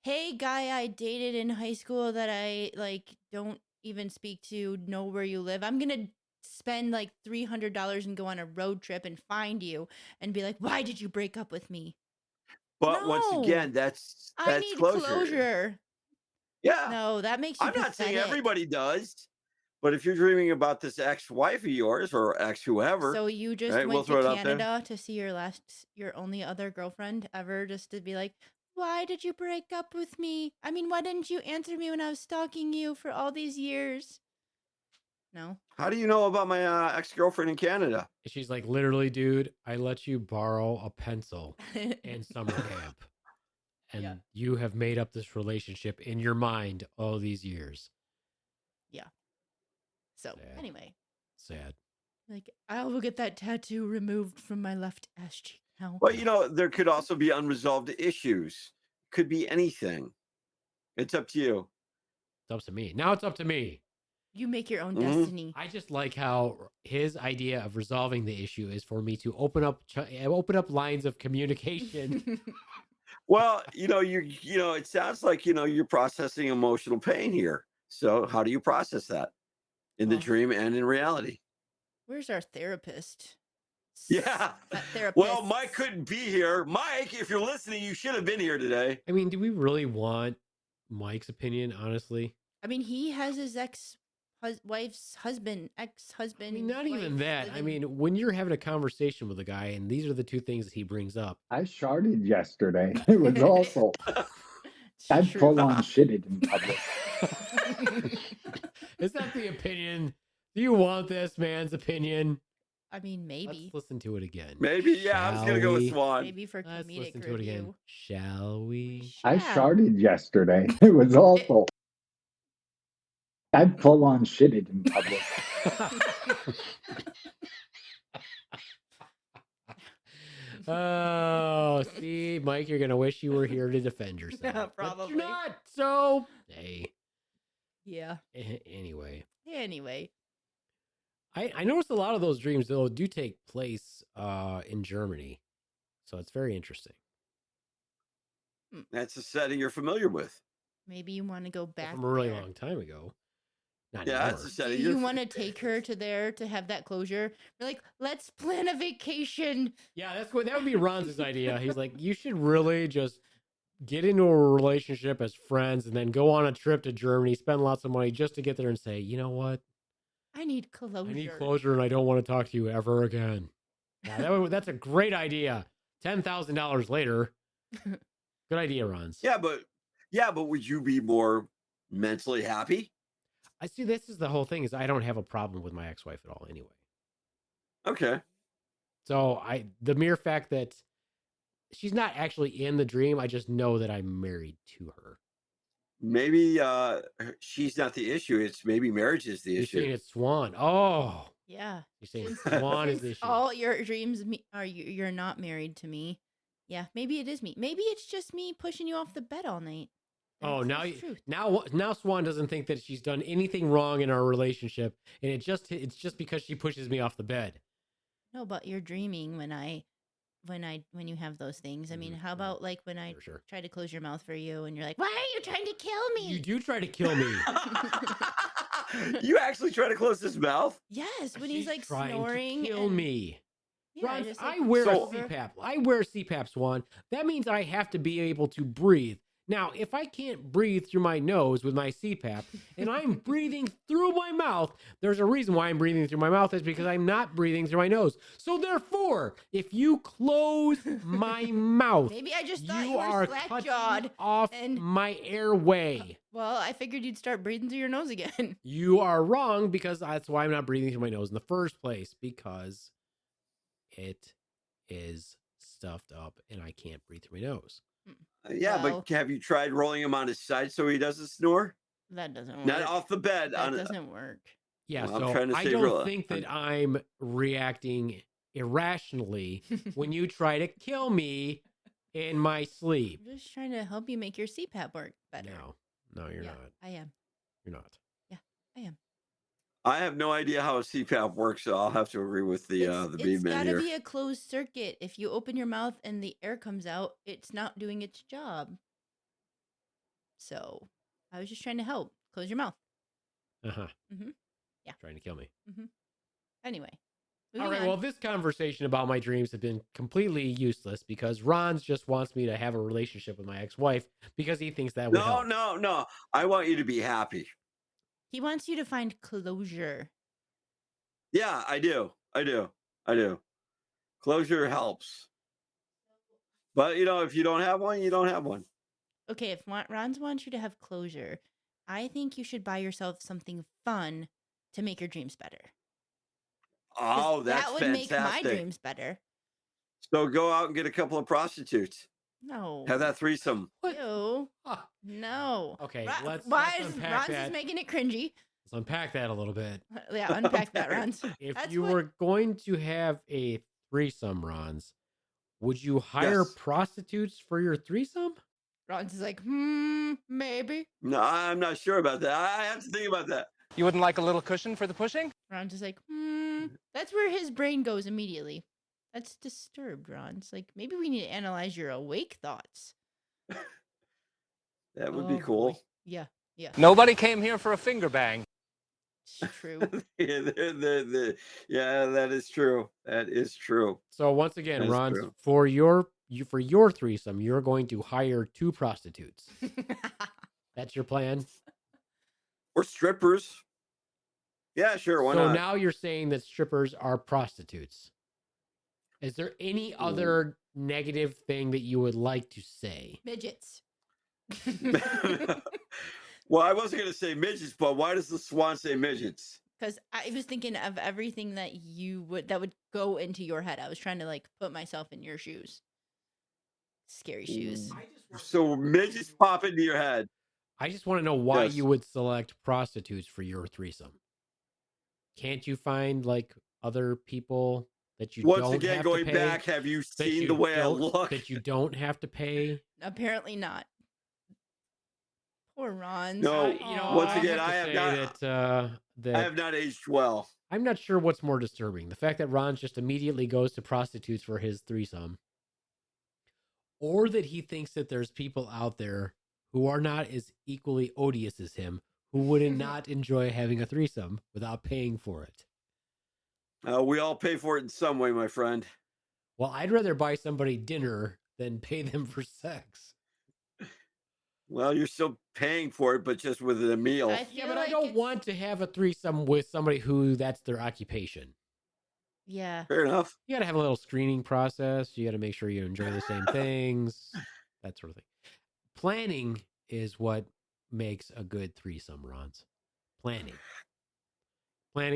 "Hey, guy I dated in high school that I like don't even speak to, know where you live. I'm gonna spend like $300 and go on a road trip and find you and be like, why did you break up with me?" But once No. again, that's I need closure. Yeah. No, that makes you I'm not saying pathetic. everybody does, but if you're dreaming about this ex-wife of yours or ex whoever, So you just right, we'll went throw to it out there. Canada to see your only other girlfriend ever, just to be like, why did you break up with me? I mean, why didn't you answer me when I was stalking you for all these years? No. How do you know about my ex-girlfriend in Canada? She's like, literally, dude, I let you borrow a pencil in summer camp. And Yeah. you have made up this relationship in your mind all these years. So Sad. anyway, Sad. like I will get that tattoo removed from my left ass cheek now. But there could also be unresolved issues. Could be anything. It's up to you. It's up to me. Now it's up to me. You make your own Mhm. destiny. I just like how his idea of resolving the issue is for me to open up lines of communication. Well, it sounds like you're processing emotional pain here. So how do you process that in the Oh. dream and in reality? Where's our therapist? Yeah. That therapist. Well, Mike couldn't be here. Mike, if you're listening, you should have been here today. I mean, do we really want Mike's opinion, honestly? I mean, he has his ex-husband's I ex-husband. mean, not even wife that. I living- mean, when you're having a conversation with a guy and these are the two things that he brings up. I sharted yesterday. It was awful. I True. full on shitted in public. Is that the opinion? Do you want this man's opinion? I mean, maybe. Let's listen to it again. Maybe, yeah, I was going to go with Shall we? Swan. Maybe for Let's comedic listen to it again. review. Shall we? I Yeah. sharted yesterday. It was awful. I full on shitted in public. Oh, see, Mike, you're gonna wish you were here to defend yourself. Yeah, But probably. you're not. So, hey. Yeah. Anyway, Anyway. I noticed a lot of those dreams though do take place in Germany, so it's very interesting. That's a setting you're familiar with. Maybe you want to go back From a really there. long time ago. Not Yeah, anymore. that's a Do setting. you want to take her to there to have that closure? We're like, let's plan a vacation. Yeah, that would be Ron's idea. He's like, you should really just get into a relationship as friends and then go on a trip to Germany, spend lots of money just to get there and say, you know what? I need closure. I need closure and I don't want to talk to you ever again. Yeah, that's a great idea. $10,000 later. Good idea, Ronz. Yeah, but would you be more mentally happy? I see. This is the whole thing is I don't have a problem with my ex-wife at all anyway. Okay. So the mere fact that she's not actually in the dream, I just know that I'm married to her. maybe she's not the issue. It's maybe marriage is the You're issue. saying it's Swan. Oh, Yeah. you're saying Since- Swan is the since issue. all your dreams are you're not married to me. Yeah, maybe it is me. Maybe it's just me pushing you off the bed all night. Oh, That's now the truth. now Swan doesn't think that she's done anything wrong in our relationship, and it's just because she pushes me off the bed. No, but you're dreaming when you have those things. I mean, how about like when I Sure. try to close your mouth for you and you're like, "Why are you trying to kill me?" You do try to kill me. You actually try to close his mouth? Yes, when he's She's like trying snoring. to kill and- me. Yeah, Ron, just, I like, wear a So- CPAP. I wear a CPAP, Swan. That means I have to be able to breathe. Now, if I can't breathe through my nose with my CPAP and I'm breathing through my mouth, there's a reason why I'm breathing through my mouth is because I'm not breathing through my nose. So therefore, if you close my mouth, Maybe I just thought you you were are slack cutting jawed. off and- my airway. Well, I figured you'd start breathing through your nose again. You are wrong because that's why I'm not breathing through my nose in the first place, because it is stuffed up and I can't breathe through my nose. Yeah, Well- but have you tried rolling him on his side so he doesn't snore? That doesn't work. Not off the bed. That On doesn't work. Yeah, Well, I'm so trying to I say don't real- think that I'm reacting irrationally when you try to kill me in my sleep. I'm just trying to help you make your CPAP work better. No, you're Yeah, not. I am. You're not. I am. I have no idea how a CPAP works, so I'll have to agree with the It's Beaveman gotta here. be a closed circuit. If you open your mouth and the air comes out, it's not doing its job. So I was just trying to help. Close your mouth. Uh-huh. Mhm. Yeah. Trying to kill me. Anyway. All moving right, on. well, this conversation about my dreams have been completely useless because Ronz just wants me to have a relationship with my ex-wife because he thinks that would No, help. no. I want you to be happy. He wants you to find closure. Yeah, I do. Closure helps. But, if you don't have one, you don't have one. Okay, if Ronz wants you to have closure, I think you should buy yourself something fun to make your dreams better. 'Cause Oh, that's that would fantastic. make my dreams better. So go out and get a couple of prostitutes. No. Have that threesome. Ew. Ah, No. okay, let's Why is unpack Ronz that. is making it cringy? Let's unpack that a little bit. Yeah, unpack that, Ronz. If That's you what- were going to have a threesome, Ronz, would you hire Yes. prostitutes for your threesome? Ronz is like, maybe. No, I'm not sure about that. I have to think about that. You wouldn't like a little cushion for the pushing? Ronz is like, That's where his brain goes immediately. That's disturbed, Ronz. Like, maybe we need to analyze your awake thoughts. That would Oh, be boy. cool. Yeah, Nobody came here for a finger bang. it's true. Yeah, that is true. That is true. So once again, That is Ronz, true. for your threesome, you're going to hire 2 prostitutes. That's your plan. Or strippers. Yeah, sure. Why So not? now you're saying that strippers are prostitutes. Is there any other negative thing that you would like to say? Midgets. Well, I wasn't going to say midgets, but why does the swan say midgets? Because I was thinking of everything that that would go into your head. I was trying to like put myself in your shoes. Scary shoes. So midgets pop into your head. I just want to know why Yes. you would select prostitutes for your threesome. Can't you find like other people that you Once don't again, have going to pay, back, have you that seen you the way I don't- look? that you don't have to pay? Apparently not. Poor Ron. No, once I again, have to I have say not- that I have not aged well. I'm not sure what's more disturbing: the fact that Ron just immediately goes to prostitutes for his threesome, or that he thinks that there's people out there who are not as equally odious as him who would not enjoy having a threesome without paying for it. We all pay for it in some way, my friend. Well, I'd rather buy somebody dinner than pay them for sex. Well, you're still paying for it, but just with a meal. I Yeah, feel but I like don't it's- want to have a threesome with somebody who that's their occupation. Yeah. Fair enough. You got to have a little screening process. You got to make sure you enjoy the same things, that sort of thing. Planning is what makes a good threesome, Ronz. Planning.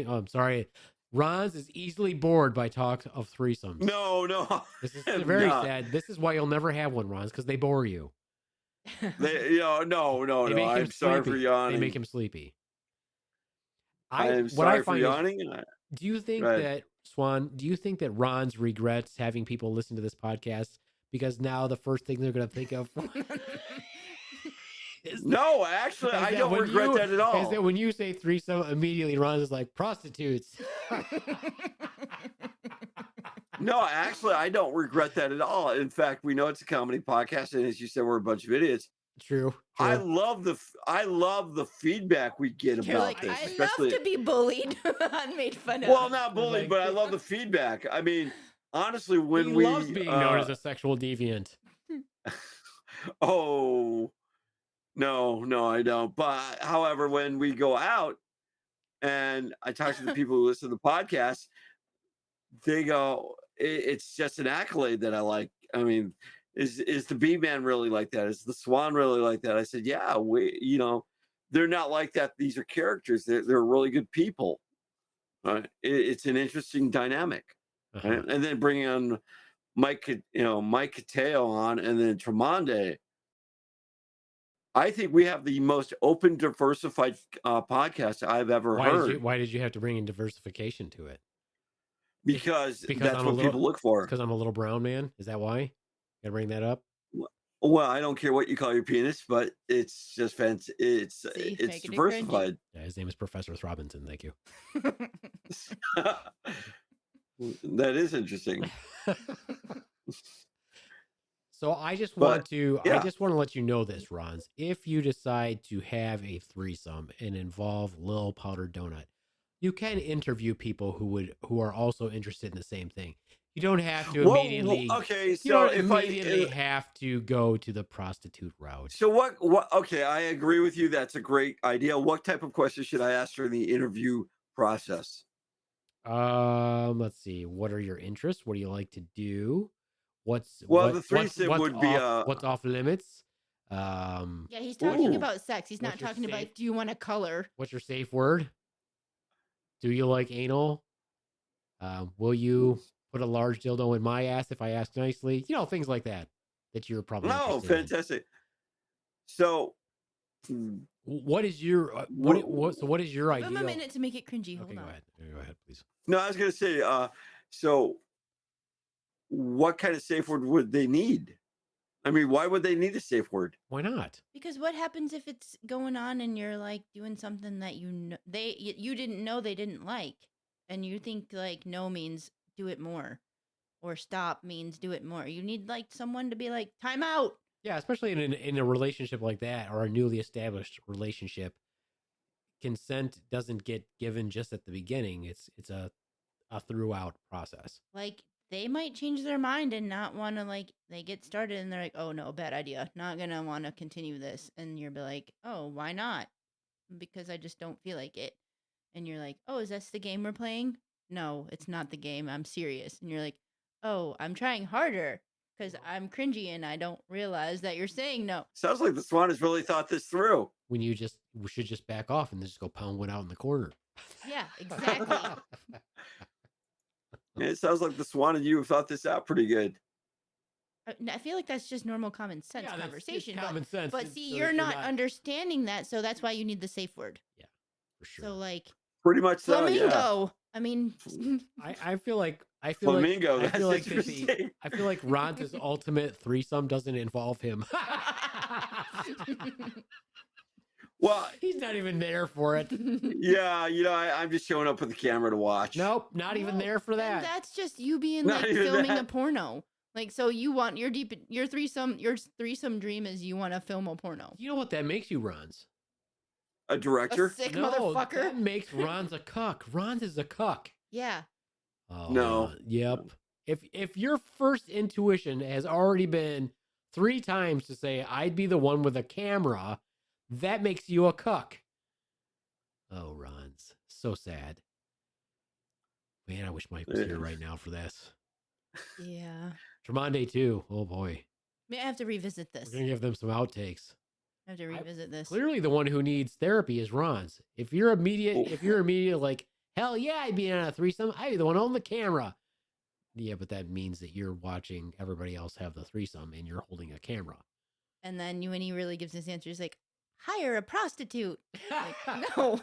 Oh, I'm sorry. Ronz is easily bored by talk of threesomes. No. This is I'm very not. sad. This is why you'll never have one, Ronz, because they bore you. No. They make him I'm sorry for sleepy. yawning. They make him sleepy. I'm what sorry I for find yawning. do you think Go ahead. that Swan? Do you think that Ronz regrets having people listen to this podcast because now the first thing they're going to think of is No, actually, I don't regret that at all. Is that when you say threesome, immediately Ronz is like prostitutes? No, actually, I don't regret that at all. In fact, we know it's a comedy podcast, and as you said, we're a bunch of idiots. True. I love the feedback we get You're about like, this, I especially. love to be bullied and made fun of. Well, not bullied, but I love the feedback. I mean, honestly, when he loves being known as a sexual deviant. Oh, no, I don't. But however, when we go out and I talk to the people who listen to the podcast, they go, it's just an accolade that I like. I mean, is the Beaveman really like that? Is the Swan really like that? I said, yeah, they're not like that. These are characters. They're really good people. It's an interesting dynamic. Uh-huh. Right? And then bringing on Mike Cotayo on, and then Tremonde. I think we have the most open, diversified podcast I've ever heard. Why did you have to bring in diversification to it? Because that's what people look for. Because I'm a little brown man. Is that why? Gotta bring that up. Well, I don't care what you call your penis, but it's just fancy. It's diversified. Yeah, his name is Professor Robinson. Thank you. That is interesting. So I just want to let you know this, Ronz. If you decide to have a threesome and involve Lil Powder Donut, you can interview people who are also interested in the same thing. You don't have to immediately. Okay, so you don't immediately have to go to the prostitute route. So what? Okay, I agree with you. That's a great idea. What type of questions should I ask during the interview process? Let's see. What are your interests? What do you like to do? The threesome would be what's off limits. Yeah, he's talking about sex. He's not talking about do you want to color? What's your safe word? Do you like anal? Will you put a large dildo in my ass if I ask nicely? Things like that you're probably fantastic. So, what is your what is your idea? Give him a minute to make it cringy. Hold on. Go ahead, please. No, I was going to say. So, what kind of safe word would they need? I mean, why would they need a safe word? Why not? Because what happens if it's going on and you're like doing something that you didn't know they didn't like, and you think like no means do it more, or stop means do it more. You need like someone to be like time out. Yeah, especially in a relationship like that, or a newly established relationship. Consent doesn't get given just at the beginning. It's a throughout process. Like they might change their mind and not want to, like, they get started and they're like, oh no, bad idea. Not going to want to continue this. And you're like, oh, why not? Because I just don't feel like it. And you're like, oh, is this the game we're playing? No, it's not the game. I'm serious. And you're like, oh, I'm trying harder because I'm cringy and I don't realize that you're saying no. Sounds like the Swan has really thought this through. When we should just back off and just go pound one out in the corner. Yeah, exactly. It sounds like the Swan and you have thought this out pretty good. I feel like that's just normal common sense conversation. Common sense. But see, you're not understanding that, so that's why you need the safe word. Yeah, for sure. So like pretty much flamingo. Yeah. I mean, I feel like flamingo. I feel like Ron's ultimate threesome doesn't involve him. Well, he's not even there for it. Yeah, I'm just showing up with the camera to watch. Nope, not even there for that. That's just you being like filming a porno. Like, so you want your threesome dream is you want to film a porno. You know what that makes you, Ronz? A director? A sick motherfucker. That makes Ronz a cuck. Ronz is a cuck. Yeah. Oh, no. Yep. If your first intuition has already been 3 times to say I'd be the one with a camera, that makes you a cuck. Oh, Ronz. So sad. Man, I wish Mike was here right now for this. Yeah. Tremonde too. Oh boy. May I have to revisit this? We're gonna give them some outtakes. I have to revisit this. Clearly the one who needs therapy is Ronz. If you're immediate like, hell yeah, I'd be on a threesome, I'd be the one on the camera. Yeah, but that means that you're watching everybody else have the threesome and you're holding a camera. And then when he really gives his answer, he's like, hire a prostitute. Like, no.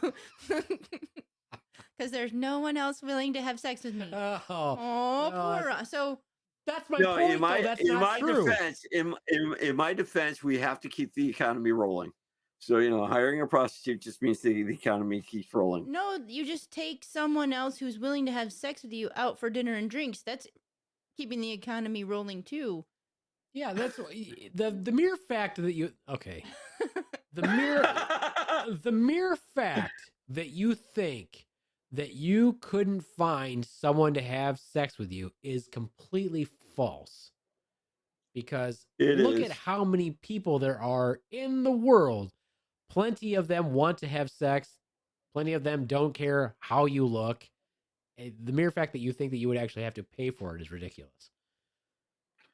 Because there's no one else willing to have sex with me. Oh, Poor Ron. So that's my No, point. in my though. That's in not my true. defense, in my defense, we have to keep the economy rolling. So hiring a prostitute just means the economy keeps rolling. no, you just take someone else who's willing to have sex with you out for dinner and drinks. That's keeping the economy rolling too. Yeah, that's the mere fact that you the mere fact that you think that you couldn't find someone to have sex with you is completely false. Because look at how many people there are in the world. Plenty of them want to have sex. Plenty of them don't care how you look. The mere fact that you think that you would actually have to pay for it is ridiculous.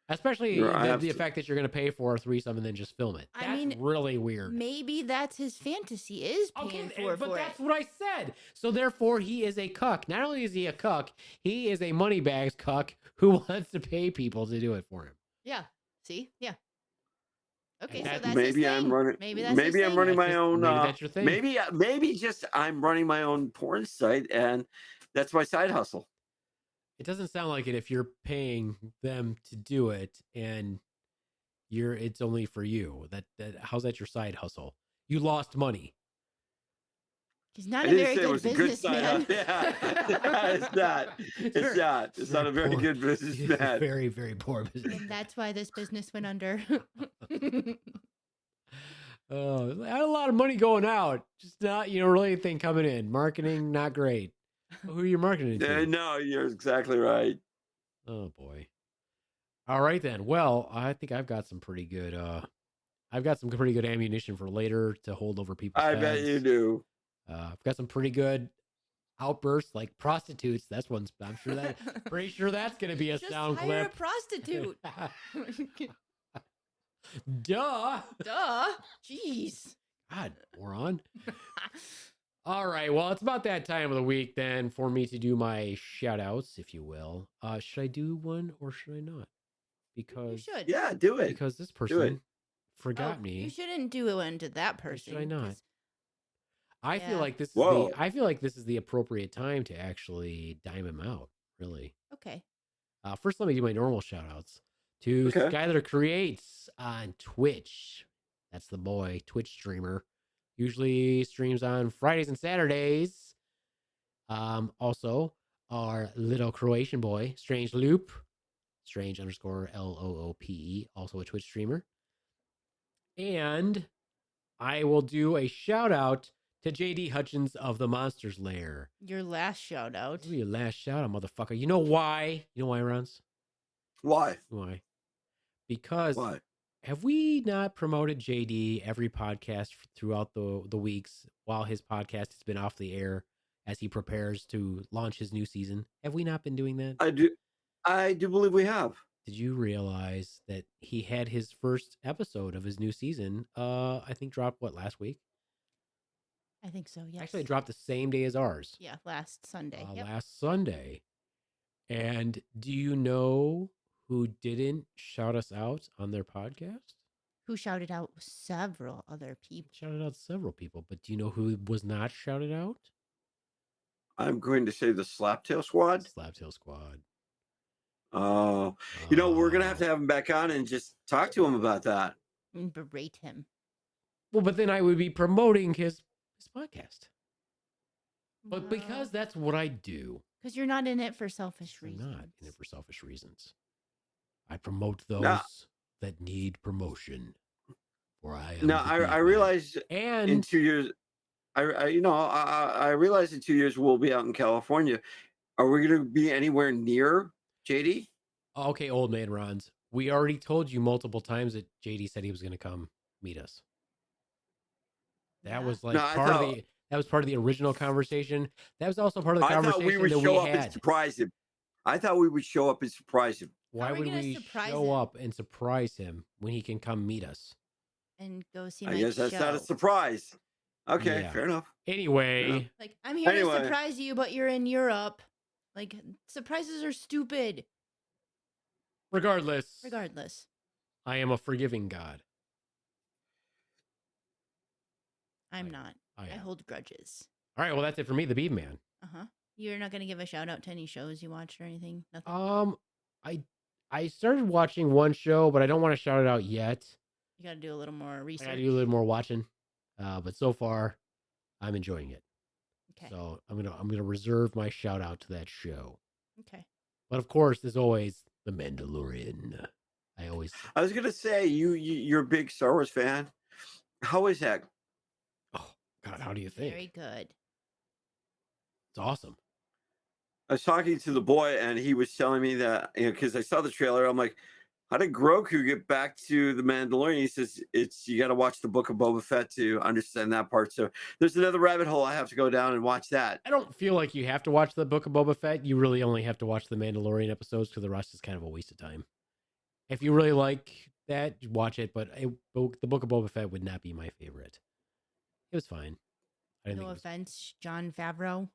Especially the fact that you're going to pay for a threesome and then just film it. That's really weird. Maybe that's his fantasy, is paying but that's what I said. So therefore, he is a cuck. Not only is he a cuck, he is a moneybags cuck who wants to pay people to do it for him. Yeah. See? Yeah. Okay, so that's maybe his I'm thing. running. Maybe that's Maybe his I'm thing. running my own. Maybe that's your thing. Maybe just I'm running my own porn site, and that's my side hustle. It doesn't sound like it if you're paying them to do it and it's only for you. That how's that your side hustle? You lost money. He's not a very good businessman. Yeah, it's not. It's not. It's not a very good businessman. Very, very poor business. And that's why this business went under. Oh, I had a lot of money going out. Just not, really anything coming in. Marketing, not great. Well, who are you marketing to? No, you're exactly right. Oh boy. All right then. Well, I think I've got some pretty good ammunition for later to hold over people's heads. I bet you do. I've got some pretty good outbursts like prostitutes. That's one's. I'm sure pretty sure that's going to be a Just sound hire clip. a prostitute. Duh. Jeez. God, moron. All right. Well, it's about that time of the week then for me to do my shout outs, if you will. Should I do one or should I not? Because You should. Yeah, do it. Because this Do it. person forgot me. You shouldn't do one to that person. Should I not? 'cause- I feel Yeah. like this is Whoa. I feel like this is the appropriate time to actually dime him out, really. Okay. First, let me do my normal shout outs to Okay. Skylar Creates on Twitch. That's the boy, Twitch streamer. Usually streams on Fridays and Saturdays. Also, our little Croatian boy, Strange Loop, Strange_LOOPE, also a Twitch streamer. And I will do a shout out to JD Hutchins of the Monsters Lair. Your last shout out. Your last shout out, motherfucker. You know why? You know why, Ronz? Why? Why? Because Why? have we not promoted JD every podcast throughout the weeks while his podcast has been off the air as he prepares to launch his new season? Have we not been doing that? I do believe we have. Did you realize that he had his first episode of his new season, I think dropped, last week? I think so, yes. Actually, it dropped the same day as ours. Yeah, last Sunday. Yep. Last Sunday. And do you know who didn't shout us out on their podcast? Who shouted out several other people. Shouted out several people, but do you know who was not shouted out? I'm going to say the Slaptail Squad. Slaptail Squad. Oh, we're going to have him back on and just talk to him about that. And berate him. Well, but then I would be promoting his podcast. But because that's what I do. Because you're not in it for selfish reasons. I'm not in it for selfish reasons. I promote those that need promotion. Or I am. Now, I realize in 2 years, I realize in 2 years we'll be out in California. Are we going to be anywhere near JD? Okay, old man Ronz. We already told you multiple times that JD said he was going to come meet us. That was like that was part of the original conversation. That was also part of the conversation we would that show we up had. and surprise him. I thought we would show up and surprise him. Why would we show up and surprise him when he can come meet us? And go see I my guess that's show. not a surprise. Okay, Yeah. fair enough. Anyway, Like, I'm here to surprise you, but you're in Europe. Like, surprises are stupid. regardless, Regardless. I am a forgiving God. I'm not. I I am. hold grudges. All right, well, that's it for me, the Beaveman. You're not gonna give a shout out to any shows you watched or anything? Nothing. I started watching one show, but I don't want to shout it out yet. You gotta do a little more I research. gotta do a little more watching. But so far, I'm enjoying it. Okay. So I'm gonna reserve my shout out to that show. Okay. But of course, as always, The Mandalorian. I was gonna say you're a big Star Wars fan. How is that? Oh God, how do you think? Very good. It's awesome. I was talking to the boy, and he was telling me that, because I saw the trailer. I'm like, how did Grogu get back to the Mandalorian? He says you got to watch the Book of Boba Fett to understand that part. So there's another rabbit hole I have to go down and watch that. I don't feel like you have to watch the Book of Boba Fett. You really only have to watch the Mandalorian episodes because the rest is kind of a waste of time. If you really like that, watch it. But the Book of Boba Fett would not be my favorite. It was fine. No offense, John Favreau,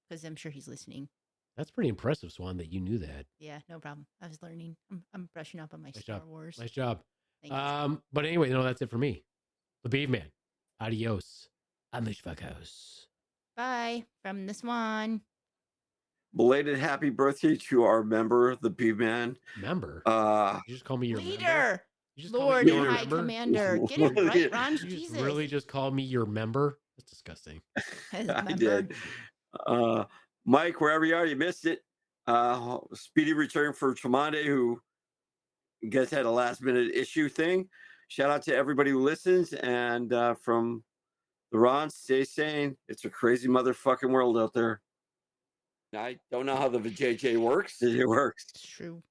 because I'm sure he's listening. That's pretty impressive, Swan, that you knew that. Yeah, no problem. I was learning. I'm brushing up on my Star Wars. Nice job. Thank you. But anyway, that's it for me. The Beaveman. Adios. Amishvakos. Bye from the Swan. Belated happy birthday to our member, the Beaveman. Member? You just call me your leader. Member? You just Lord call me and High Commander. Get it right, Ron. You Jesus. really just called me your member? That's disgusting. I did. Mike, wherever you are, you missed it. Speedy return for Tremonde, who I guess had a last minute issue thing. Shout out to everybody who listens. And from the Ronz, stay sane. It's a crazy motherfucking world out there. I don't know how the JJ works. It works. It's true.